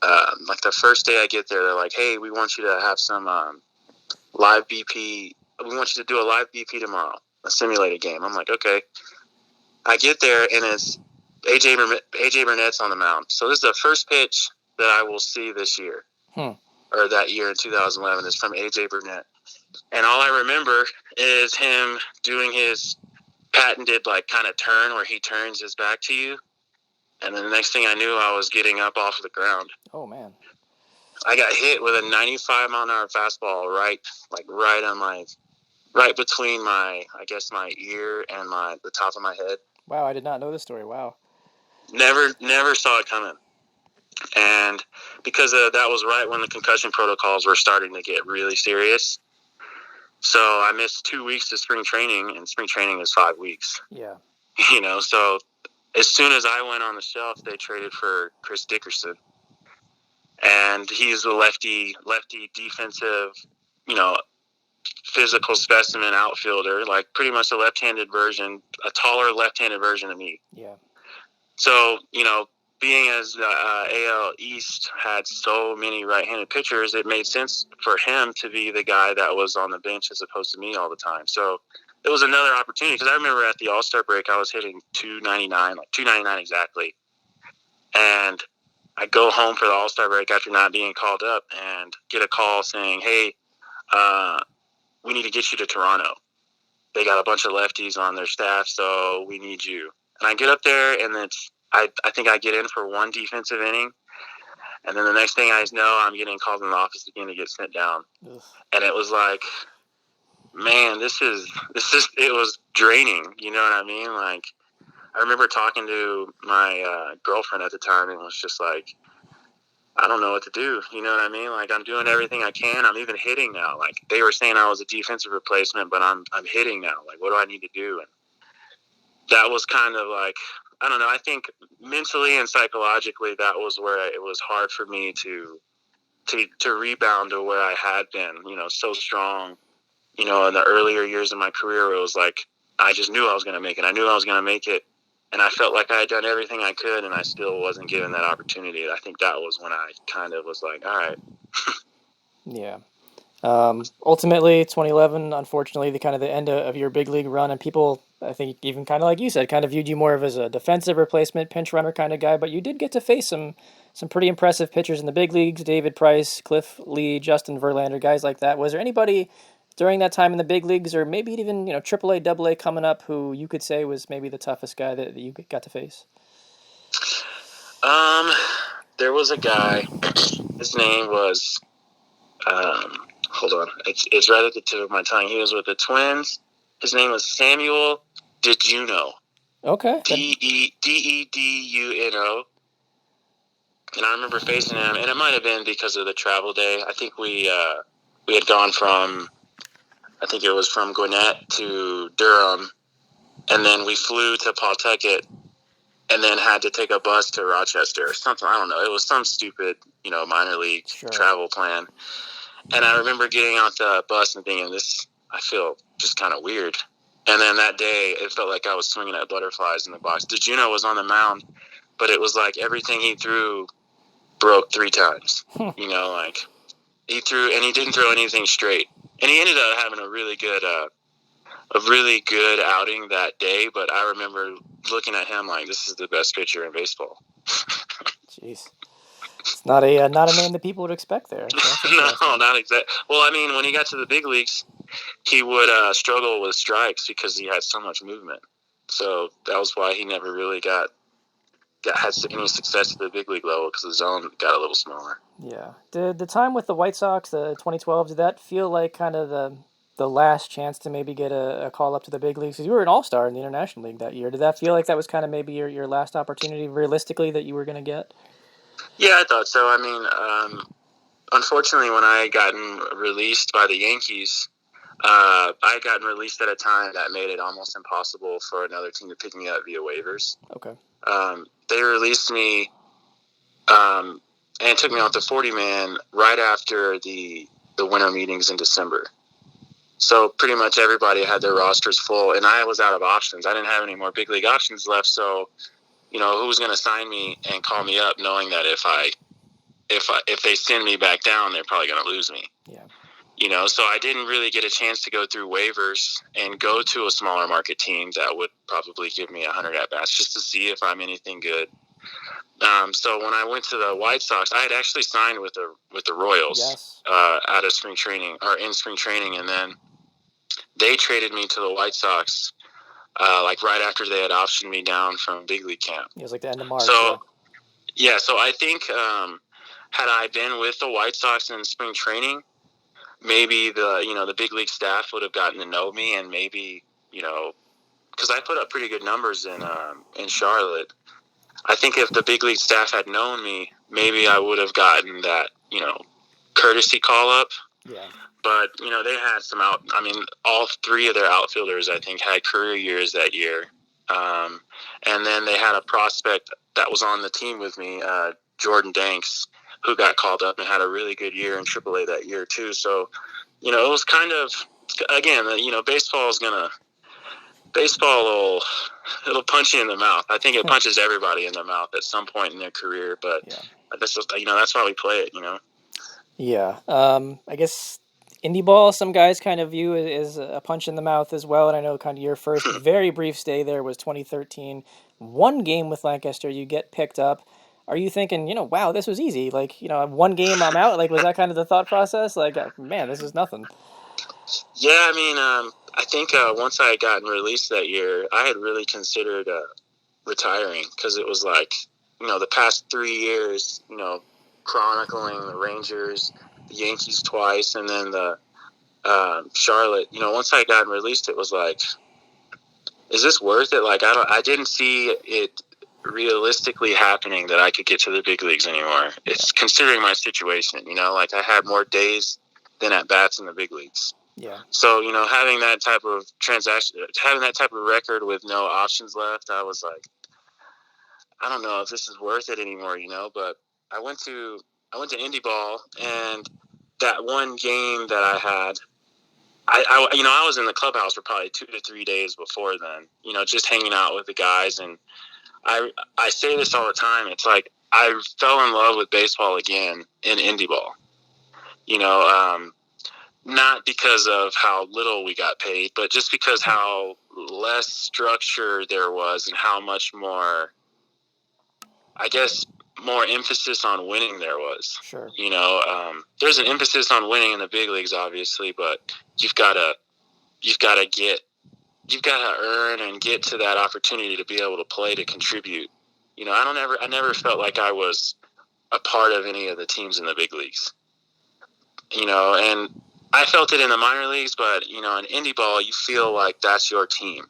like the first day I get there, they're like, hey, we want you to have some live BP. We want you to do a live BP tomorrow, a simulated game. I'm like, okay. I get there, and it's AJ Burnett's on the mound. So this is the first pitch that I will see this year, or that year in 2011, is from AJ Burnett. And all I remember is him doing his patented, like, kind of turn where he turns his back to you. And then the next thing I knew, I was getting up off the ground. Oh, man. I got hit with a 95-mile-an-hour fastball right between my ear and the top of my head. Wow, I did not know this story. Wow. Never saw it coming. And because that was right when the concussion protocols were starting to get really serious. So I missed 2 weeks of spring training, and spring training is 5 weeks. Yeah. So as soon as I went on the shelf, they traded for Chris Dickerson. And he's a lefty defensive, physical specimen outfielder, like pretty much a left-handed version, a taller left-handed version of me. Yeah. So, being as AL East had so many right-handed pitchers, it made sense for him to be the guy that was on the bench as opposed to me all the time. So it was another opportunity, because I remember at the All-Star break, I was hitting 299 exactly. And I go home for the All-Star break after not being called up and get a call saying, hey, we need to get you to Toronto. They got a bunch of lefties on their staff, so we need you. And I get up there, and I think I get in for one defensive inning. And then the next thing I know, I'm getting called in the office again to get sent down. Ugh. And it was like, man, it was draining. You know what I mean? Like, I remember talking to my girlfriend at the time, and was just like, I don't know what to do. You know what I mean? Like, I'm doing everything I can. I'm even hitting now. Like, they were saying I was a defensive replacement, but I'm hitting now. Like, what do I need to do? And that was kind of like, I don't know. I think mentally and psychologically, that was where it was hard for me to rebound to where I had been, so strong, in the earlier years of my career. It was like, I just knew I was going to make it. I knew I was going to make it. And I felt like I had done everything I could, and I still wasn't given that opportunity. I think that was when I kind of was like, all right. Yeah. Ultimately, 2011, unfortunately, the end of your big league run, and people, I think, even kind of like you said, kind of viewed you more of as a defensive replacement, pinch runner kind of guy, but you did get to face some pretty impressive pitchers in the big leagues, David Price, Cliff Lee, Justin Verlander, guys like that. Was there anybody during that time in the big leagues, or maybe even, AAA, AA coming up, who you could say was maybe the toughest guy that you got to face? There was a guy, his name was hold on. It's right at the tip of my tongue. He was with the Twins. His name was Samuel DeJuno. Okay. Deduno. And I remember facing him, and it might have been because of the travel day. I think we had gone from, I think it was from Gwinnett to Durham, and then we flew to Pawtucket, and then had to take a bus to Rochester or something. I don't know. It was some stupid, minor league travel plan. And I remember getting off the bus and thinking, I feel just kind of weird. And then that day, it felt like I was swinging at butterflies in the box. DeJuno was on the mound, but it was like everything he threw broke 3 times. He threw, and he didn't throw anything straight. And he ended up having a really good outing that day. But I remember looking at him like, this is the best pitcher in baseball. Jeez. It's not a name that people would expect there. No, not exactly. Well, I mean, when he got to the big leagues, he would struggle with strikes because he had so much movement. So that was why he never really had any success at the big league level, because the zone got a little smaller. Yeah. Did the time with the White Sox, the 2012, did that feel like kind of the last chance to maybe get a call up to the big leagues? Because you were an all-star in the International League that year. Did that feel like that was kind of maybe your last opportunity, realistically, that you were going to get? Yeah, I thought so. I mean, unfortunately, when I gotten released by the Yankees, I had gotten released at a time that made it almost impossible for another team to pick me up via waivers. Okay. They released me and took me off the 40-man right after the winter meetings in December. So pretty much everybody had their rosters full, and I was out of options. I didn't have any more big league options left, so who was going to sign me and call me up, knowing that if they send me back down, they're probably going to lose me. Yeah. So I didn't really get a chance to go through waivers and go to a smaller market team that would probably give me 100 at-bats just to see if I'm anything good. So when I went to the White Sox, I had actually signed with the Royals. Yes. Out of spring training, or in spring training, and then they traded me to the White Sox right after they had optioned me down from big league camp. It was like the end of March. So I think had I been with the White Sox in spring training, maybe the big league staff would have gotten to know me, and maybe because I put up pretty good numbers in Charlotte. I think if the big league staff had known me, maybe I would have gotten that courtesy call up. Yeah. But they had some all 3 of their outfielders, I think, had career years that year, and then they had a prospect that was on the team with me, Jordan Danks, who got called up and had a really good year in AAA that year too. So, it was kind of, again, baseball it'll punch you in the mouth. I think it punches everybody in the mouth at some point in their career, but that's just, that's why we play it, Yeah. I guess indie ball, some guys kind of view as a punch in the mouth as well. And I know kind of your first very brief stay there was 2013. 1 game with Lancaster, you get picked up. Are you thinking, wow, this was easy? 1 game, I'm out? Was that kind of the thought process? Man, this is nothing. Yeah, I mean, I think once I had gotten released that year, I had really considered retiring, because it was the past 3 years, chronicling the Rangers, the Yankees twice, and then the Charlotte. Once I had gotten released, it was is this worth it? I didn't see it realistically happening that I could get to the big leagues anymore. It's considering my situation, I had more days than at bats in the big leagues. Yeah. So, having that type of transaction, having that type of record with no options left, I was I don't know if this is worth it anymore, but I went to indie ball, and that 1 game that I had, I was in the clubhouse for probably 2 to 3 days before then, just hanging out with the guys. And I say this all the time. It's I fell in love with baseball again in indie ball, not because of how little we got paid, but just because how less structure there was, and how much more, I guess, more emphasis on winning there was. Sure. There's an emphasis on winning in the big leagues, obviously, but you've got to earn and get to that opportunity to be able to play, to contribute. I never felt like I was a part of any of the teams in the big leagues. And I felt it in the minor leagues, but, in indie ball, you feel like that's your team.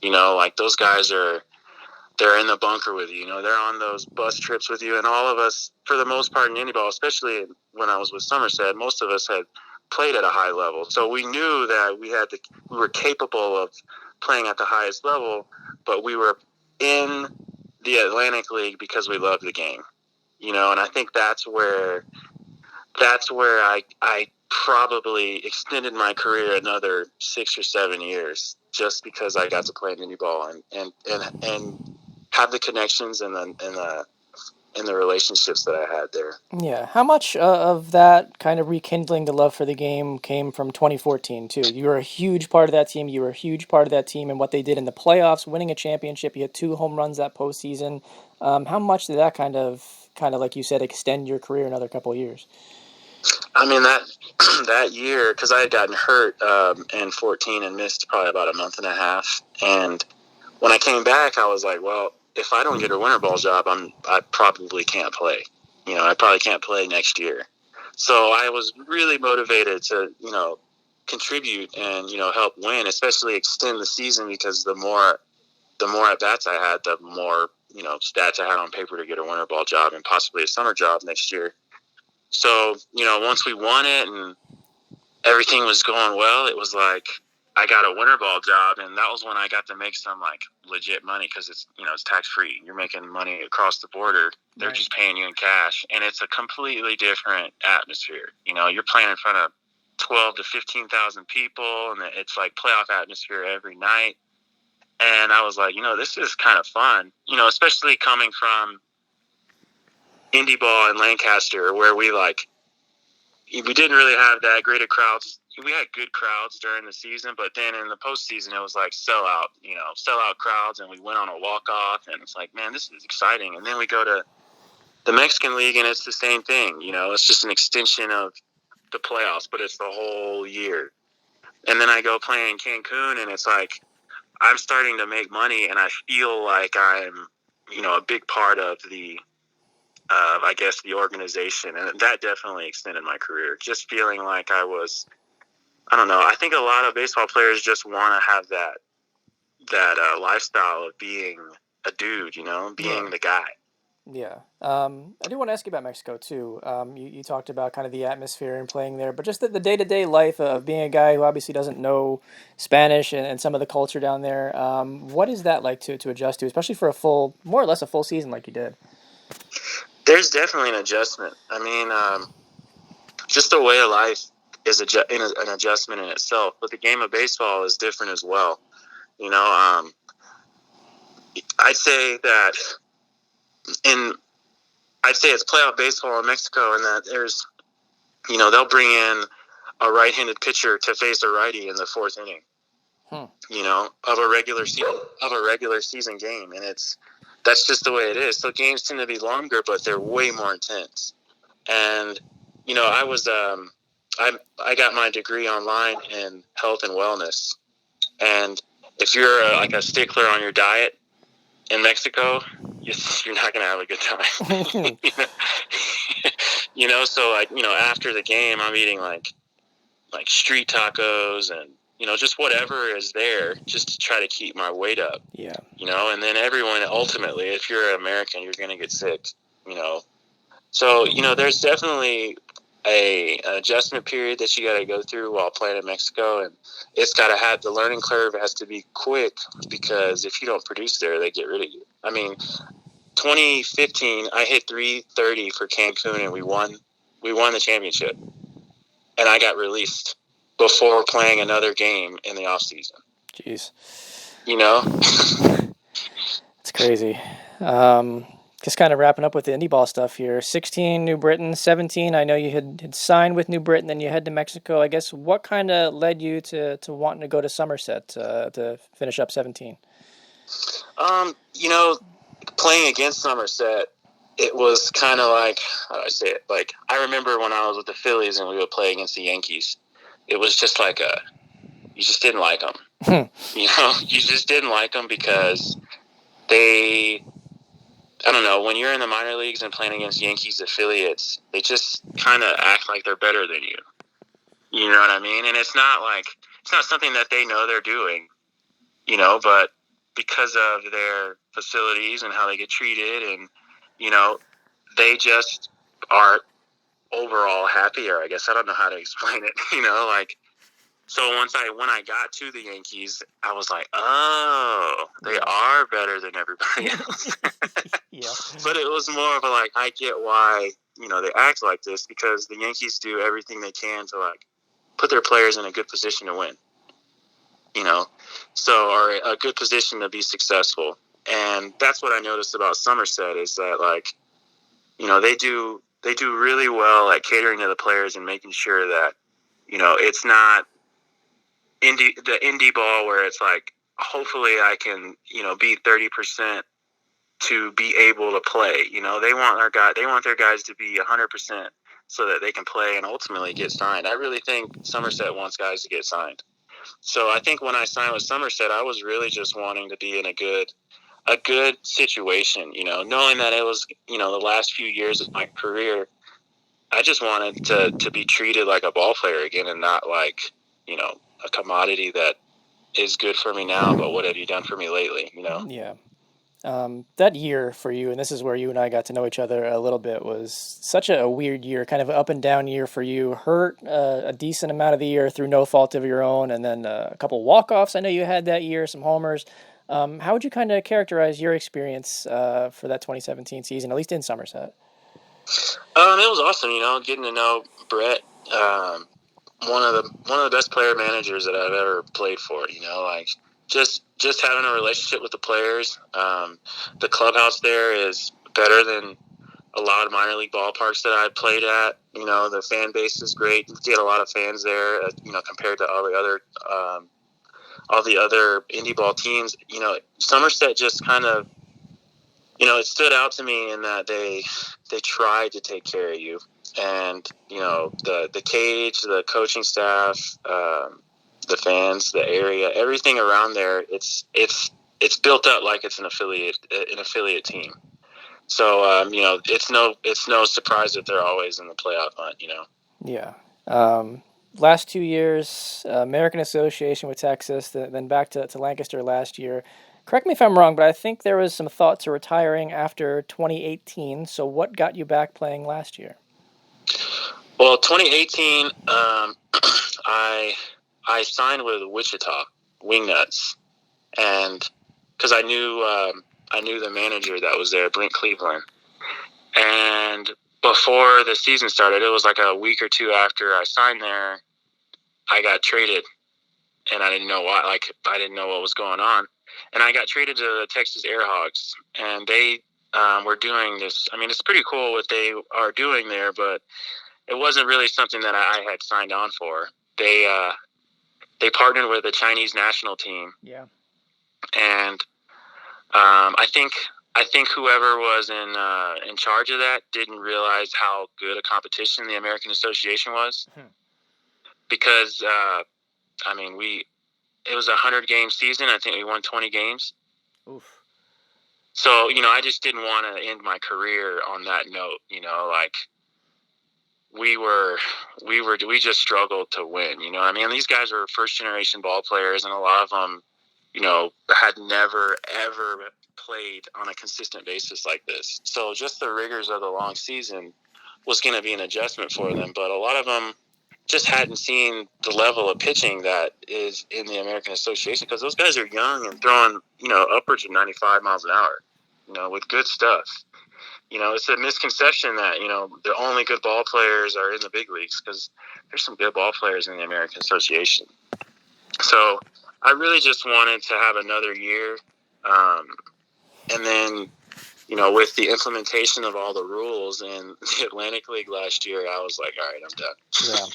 Like those guys they're in the bunker with you. They're on those bus trips with you. And all of us, for the most part in indie ball, especially when I was with Somerset, most of us had played at a high level. So we knew that we were capable of playing at the highest level, but we were in the Atlantic League because we loved the game. And I think that's where I probably extended my career another 6 or 7 years just because I got to play in indie ball and have the connections and the relationships that I had there. Yeah. How much of that kind of rekindling the love for the game came from 2014 too? You were a huge part of that team. You were a huge part of that team and what they did in the playoffs, winning a championship. You had 2 home runs that postseason. How much did that kind of like you said extend your career another couple of years? I mean, that year, because I had gotten hurt in 14 and missed probably about a month and a half. And when I came back, I was like, well, if I don't get a winter ball job, I probably can't play. I probably can't play next year. So I was really motivated to, contribute and, help win, especially extend the season, because the more at-bats I had, the more, stats I had on paper to get a winter ball job and possibly a summer job next year. So, once we won it and everything was going well, it was like I got a winter ball job, and that was when I got to make some like legit money because it's tax-free. You're making money across the border. They're just paying you in cash, and it's a completely different atmosphere. You're playing in front of 12 to 15,000 people, and it's like playoff atmosphere every night. And I was like, this is kind of fun, especially coming from indie ball in Lancaster, where we didn't really have that great of crowds. We had good crowds during the season, but then in the postseason, it was like sellout crowds, and we went on a walk-off, and it's like, man, this is exciting. And then we go to the Mexican League, and it's the same thing. It's just an extension of the playoffs, but it's the whole year. And then I go play in Cancun, and it's like I'm starting to make money, and I feel like I'm, a big part of I guess the organization, and that definitely extended my career. Just feeling like I don't know. I think a lot of baseball players just want to have that lifestyle of being a dude, being the guy. Yeah. I do want to ask you about Mexico too. You talked about kind of the atmosphere and playing there, but just the day-to-day life of being a guy who obviously doesn't know Spanish and some of the culture down there. What is that like to adjust to, especially for more or less a full season like you did? There's definitely an adjustment. I mean, just the way of life is an adjustment in itself, but the game of baseball is different as well. I'd say that it's playoff baseball in Mexico, and that there's, they'll bring in a right-handed pitcher to face a righty in the 4th inning, of a regular season game, and that's just the way it is. So games tend to be longer, but they're way more intense. And I was I got my degree online in health and wellness, and if you're a stickler on your diet in Mexico, you're not going to have a good time. So after the game, I'm eating like street tacos and just whatever is there, just to try to keep my weight up. Yeah. And then everyone, ultimately, if you're an American, you're going to get sick. So there's definitely an adjustment period that you got to go through while playing in Mexico, and it's got to have, the learning curve has to be quick, because if you don't produce there, they get rid of you. I mean, 2015, I hit 330 for Cancun, and we won the championship, and I got released before playing another game in the off season. Jeez. It's crazy. Just kind of wrapping up with the indie ball stuff here. 16, New Britain. 17, I know you had signed with New Britain, then you head to Mexico. I guess what kind of led you to wanting to go to Somerset to finish up 17? Playing against Somerset, it was kind of like, how do I say it? Like, I remember when I was with the Phillies and we would play against the Yankees, it was just like you just didn't like them. You just didn't like them because I don't know, when you're in the minor leagues and playing against Yankees affiliates, they just kind of act like they're better than you. You know what I mean? And it's not something that they know they're doing, but because of their facilities and how they get treated, and, they just are overall happier, I guess. I don't know how to explain it, so when I got to the Yankees, I was like, oh, they are better than everybody else. Yeah. But it was more of I get why, they act like this, because the Yankees do everything they can to put their players in a good position to win, or a good position to be successful. And that's what I noticed about Somerset is that they do really well at catering to the players and making sure that, it's not the indie ball where it's hopefully I can, be 30% to be able to play. They want their guys to be 100% so that they can play and ultimately get signed. I really think Somerset wants guys to get signed. So I think when I signed with Somerset, I was really just wanting to be in a good situation, knowing that it was, the last few years of my career, I just wanted to be treated like a ball player again, and not a commodity that is good for me now, but what have you done for me lately, Yeah. That year for you, and this is where you and I got to know each other a little bit, was such a weird year, kind of an up and down year for you. Hurt a decent amount of the year through no fault of your own, and then a couple walk-offs I know you had that year, some homers. How would you kind of characterize your experience for that 2017 season, at least in Somerset? It was awesome, getting to know Brett, one of the best player managers that I've ever played for. Just having a relationship with the players. The clubhouse there is better than a lot of minor league ballparks that I played at. The fan base is great. You get a lot of fans there. Compared to all the other indie ball teams. Somerset just kind of, it stood out to me in that they tried to take care of you. And, the cage, the coaching staff, the fans, the area, everything around there, it's built up like it's an affiliate team. So, it's no surprise that they're always in the playoff hunt, Yeah. Last 2 years, American Association with Texas, then back to Lancaster last year. Correct me if I'm wrong, but I think there was some thought to retiring after 2018. So what got you back playing last year? Well, 2018, I signed with Wichita Wingnuts, and because I knew the manager that was there, Brent Cleveland, and before the season started, it was like a week or two after I signed there, I got traded, and I didn't know why. I didn't know what was going on, and I got traded to the Texas Airhogs, and they were doing this. I mean, it's pretty cool what they are doing there, but it wasn't really something that I had signed on for. They partnered with the Chinese national team. Yeah. And I think whoever was in charge of that didn't realize how good a competition the American Association was. Because it was a 100-game season. I think we won 20 games. Oof. So, I just didn't want to end my career on that note, we just struggled to win, these guys were first generation ball players, and a lot of them, had never, ever played on a consistent basis like this. So just the rigors of the long season was going to be an adjustment for them. But a lot of them just hadn't seen the level of pitching that is in the American Association, because those guys are young and throwing, upwards of 95 miles an hour, with good stuff. It's a misconception that, the only good ball players are in the big leagues, because there's some good ball players in the American Association. So I really just wanted to have another year. And then, with the implementation of all the rules in the Atlantic League last year, I was like, all right, I'm done. Yeah.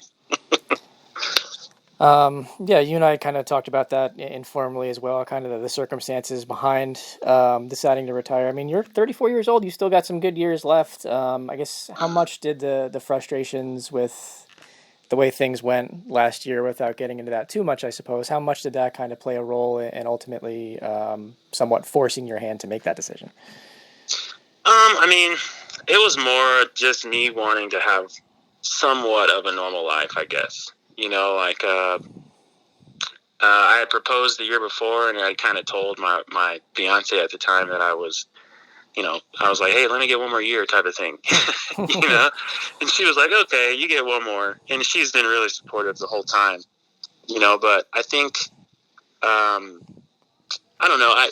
You and I kind of talked about that informally as well, kind of the circumstances behind deciding to retire. I mean, you're 34 years old. You still got some good years left. I guess how much did the frustrations with the way things went last year, without getting into that too much, I suppose, how much did that kind of play a role in ultimately somewhat forcing your hand to make that decision? It was more just me wanting to have somewhat of a normal life, I guess. You know, like I had proposed the year before, and I kind of told my fiance at the time that I was, you know, I was like, hey, let me get one more year type of thing, you know? And she was like, okay, you get one more. And she's been really supportive the whole time, you know, but I think, I don't know,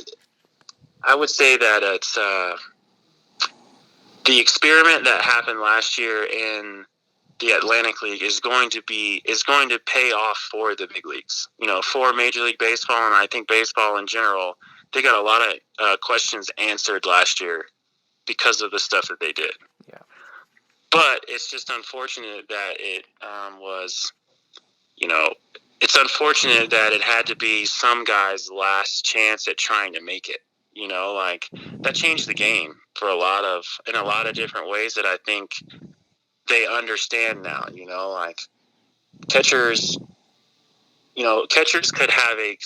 I would say that it's the experiment that happened last year in the Atlantic League is going to pay off for the big leagues, you know, for Major League Baseball, and I think baseball in general. They got a lot of questions answered last year because of the stuff that they did. Yeah. But it's just unfortunate that it was, you know, it's unfortunate that it had to be some guy's last chance at trying to make it. You know, like that changed the game in a lot of different ways that I think they understand now. You know, like catchers could have a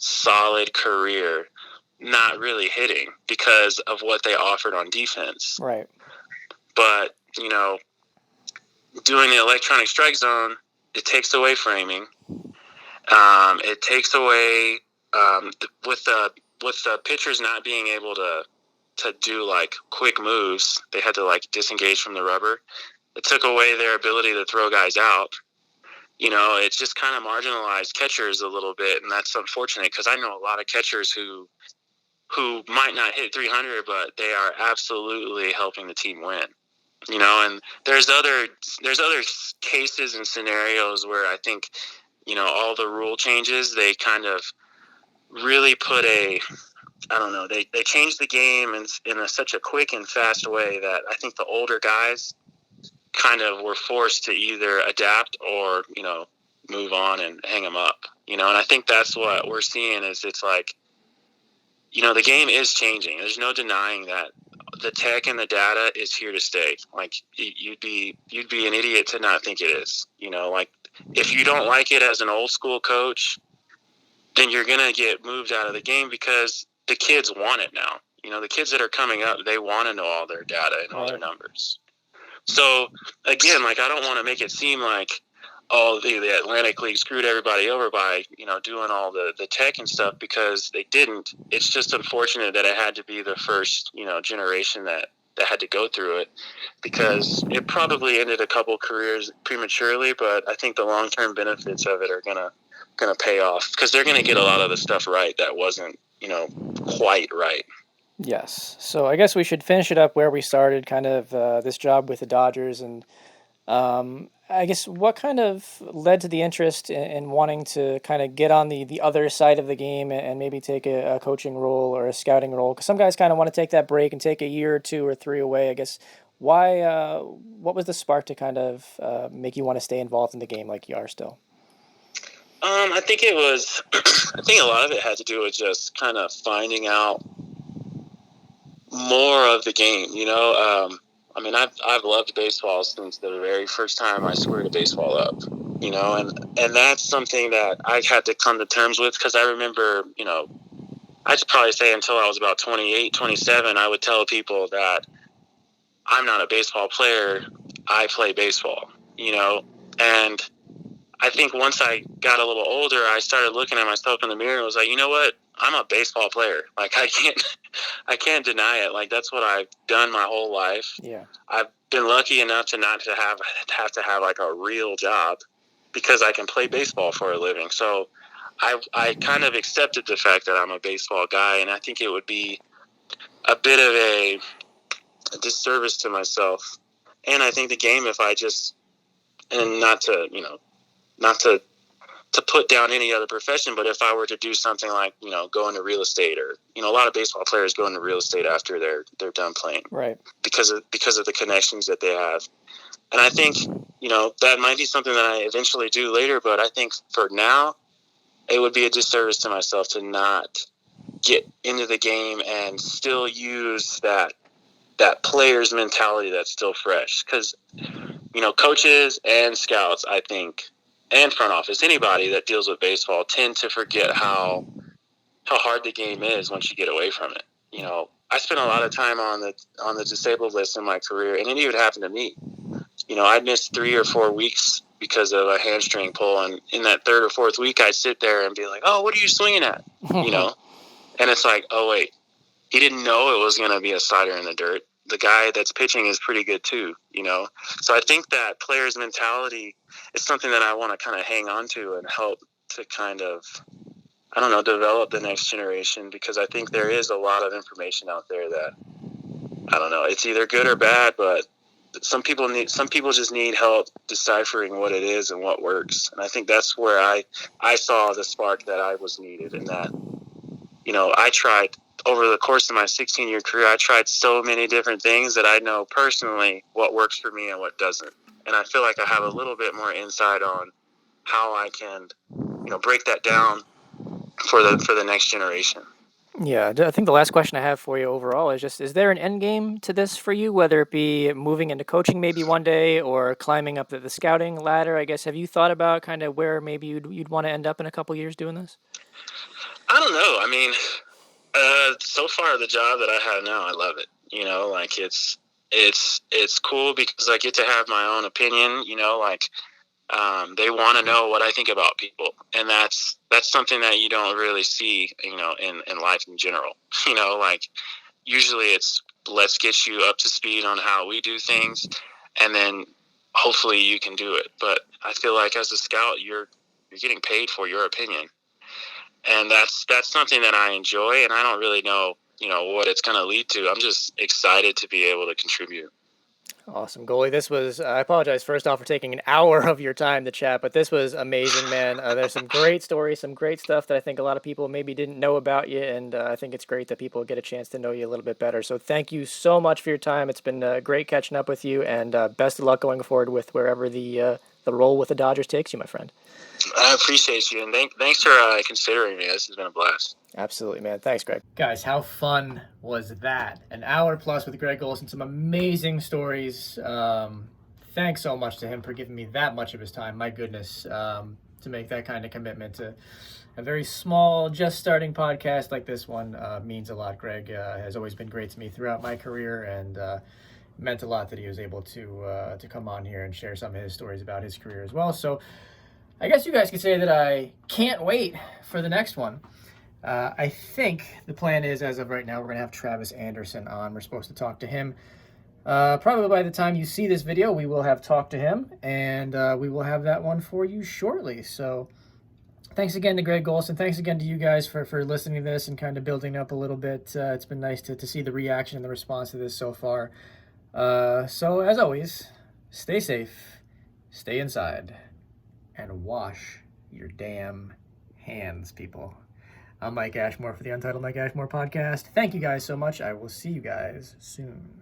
solid career not really hitting because of what they offered on defense. Right. But, you know, doing the electronic strike zone, it takes away framing. It takes away with the pitchers not being able to do like quick moves. They had to like disengage from the rubber. It took away their ability to throw guys out. You know, it's just kind of marginalized catchers a little bit, and that's unfortunate because I know a lot of catchers who might not hit 300, but they are absolutely helping the team win. You know, and there's other cases and scenarios where I think, you know, all the rule changes, they kind of really put they changed the game in such a quick and fast way that I think the older guys kind of were forced to either adapt or, you know, move on and hang them up, you know, and I think that's what we're seeing is it's like, you know, the game is changing. There's no denying that the tech and the data is here to stay. Like you'd be an idiot to not think it is, you know, like if you don't like it as an old school coach, then you're going to get moved out of the game because the kids want it now. You know, the kids that are coming up, they want to know all their data and all their numbers. So again, like I don't want to make it seem like, oh, the Atlantic League screwed everybody over by, you know, doing all the tech and stuff because they didn't. It's just unfortunate that it had to be the first, you know, generation that had to go through it because it probably ended a couple careers prematurely, but I think the long-term benefits of it are gonna pay off because they're gonna get a lot of the stuff right that wasn't, you know, quite right. Yes. So I guess we should finish it up where we started, kind of this job with the Dodgers. And I guess what kind of led to the interest in wanting to kind of get on the other side of the game and maybe take a coaching role or a scouting role? Because some guys kind of want to take that break and take a year or 2 or 3 away. I guess why? What was the spark to kind of make you want to stay involved in the game like you are still? I think it was. I think a lot of it had to do with just kind of finding out more of the game. You know, I mean, I've loved baseball since the very first time I squared a baseball up. You know, and that's something that I had to come to terms with because I remember, you know, I'd probably say until I was about 28, 27, I would tell people that I'm not a baseball player. I play baseball. You know, and I think once I got a little older, I started looking at myself in the mirror and was like, you know what? I'm a baseball player. Like I can't deny it. Like that's what I've done my whole life. Yeah. I've been lucky enough to not to have to have like a real job because I can play baseball for a living. So I kind of accepted the fact that I'm a baseball guy, and I think it would be a bit of a disservice to myself. And I think the game, if I just, and not to put down any other profession, but if I were to do something like, you know, go into real estate or, you know, a lot of baseball players go into real estate after they're done playing. Right. Because of the connections that they have. And I think, you know, that might be something that I eventually do later, but I think for now, it would be a disservice to myself to not get into the game and still use that player's mentality that's still fresh. Because, you know, coaches and scouts, I think, and front office, anybody that deals with baseball tend to forget how hard the game is once you get away from it. You know, I spent a lot of time on the disabled list in my career, and it even happened to me. You know, I'd miss 3 or 4 weeks because of a hamstring pull. And in that third or fourth week, I'd sit there and be like, oh, what are you swinging at? You know? And it's like, oh, wait, he didn't know it was going to be a slider in the dirt. The guy that's pitching is pretty good too, you know? So I think that player's mentality is something that I want to kind of hang on to and help to kind of, I don't know, develop the next generation, because I think there is a lot of information out there that, I don't know, it's either good or bad, but some people just need help deciphering what it is and what works. And I think that's where I saw the spark that I was needed, and that, you know, I tried over the course of my 16-year career, I tried so many different things that I know personally what works for me and what doesn't. And I feel like I have a little bit more insight on how I can, you know, break that down for the next generation. Yeah, I think the last question I have for you overall is just, is there an end game to this for you, whether it be moving into coaching maybe one day or climbing up the scouting ladder? I guess, have you thought about kind of where maybe you'd want to end up in a couple years doing this? I don't know. I mean, so far the job that I have now, I love it. You know, like it's cool because I get to have my own opinion, you know, like they want to know what I think about people. And that's something that you don't really see, you know, in life in general. You know, like usually it's, let's get you up to speed on how we do things, and then hopefully you can do it. But I feel like as a scout, you're getting paid for your opinion. And that's something that I enjoy, and I don't really know, you know, what it's going to lead to. I'm just excited to be able to contribute. Awesome, goalie. This was, I apologize first off for taking an hour of your time to chat, but this was amazing, man. There's some great stories, some great stuff that I think a lot of people maybe didn't know about you, and I think it's great that people get a chance to know you a little bit better. So thank you so much for your time. It's been great catching up with you, and best of luck going forward with wherever the role with the Dodgers takes you, my friend. I appreciate you, and thanks for considering me. This has been a blast. Absolutely, man. Thanks, Greg. Guys, how fun was that? An hour plus with Greg Golson, some amazing stories. Thanks so much to him for giving me that much of his time. My goodness, to make that kind of commitment to a very small, just starting podcast like this one means a lot. Greg has always been great to me throughout my career, and meant a lot that he was able to come on here and share some of his stories about his career as well. So I guess you guys could say that I can't wait for the next one. I think the plan is, as of right now, we're going to have Travis Anderson on. We're supposed to talk to him. Probably by the time you see this video, we will have talked to him, and we will have that one for you shortly. So thanks again to Greg Golson. Thanks again to you guys for listening to this and kind of building up a little bit. It's been nice to see the reaction and the response to this so far. So as always, stay safe, stay inside, and wash your damn hands, people. I'm Mike Ashmore for the Untitled Mike Ashmore podcast. Thank you guys so much. I will see you guys soon.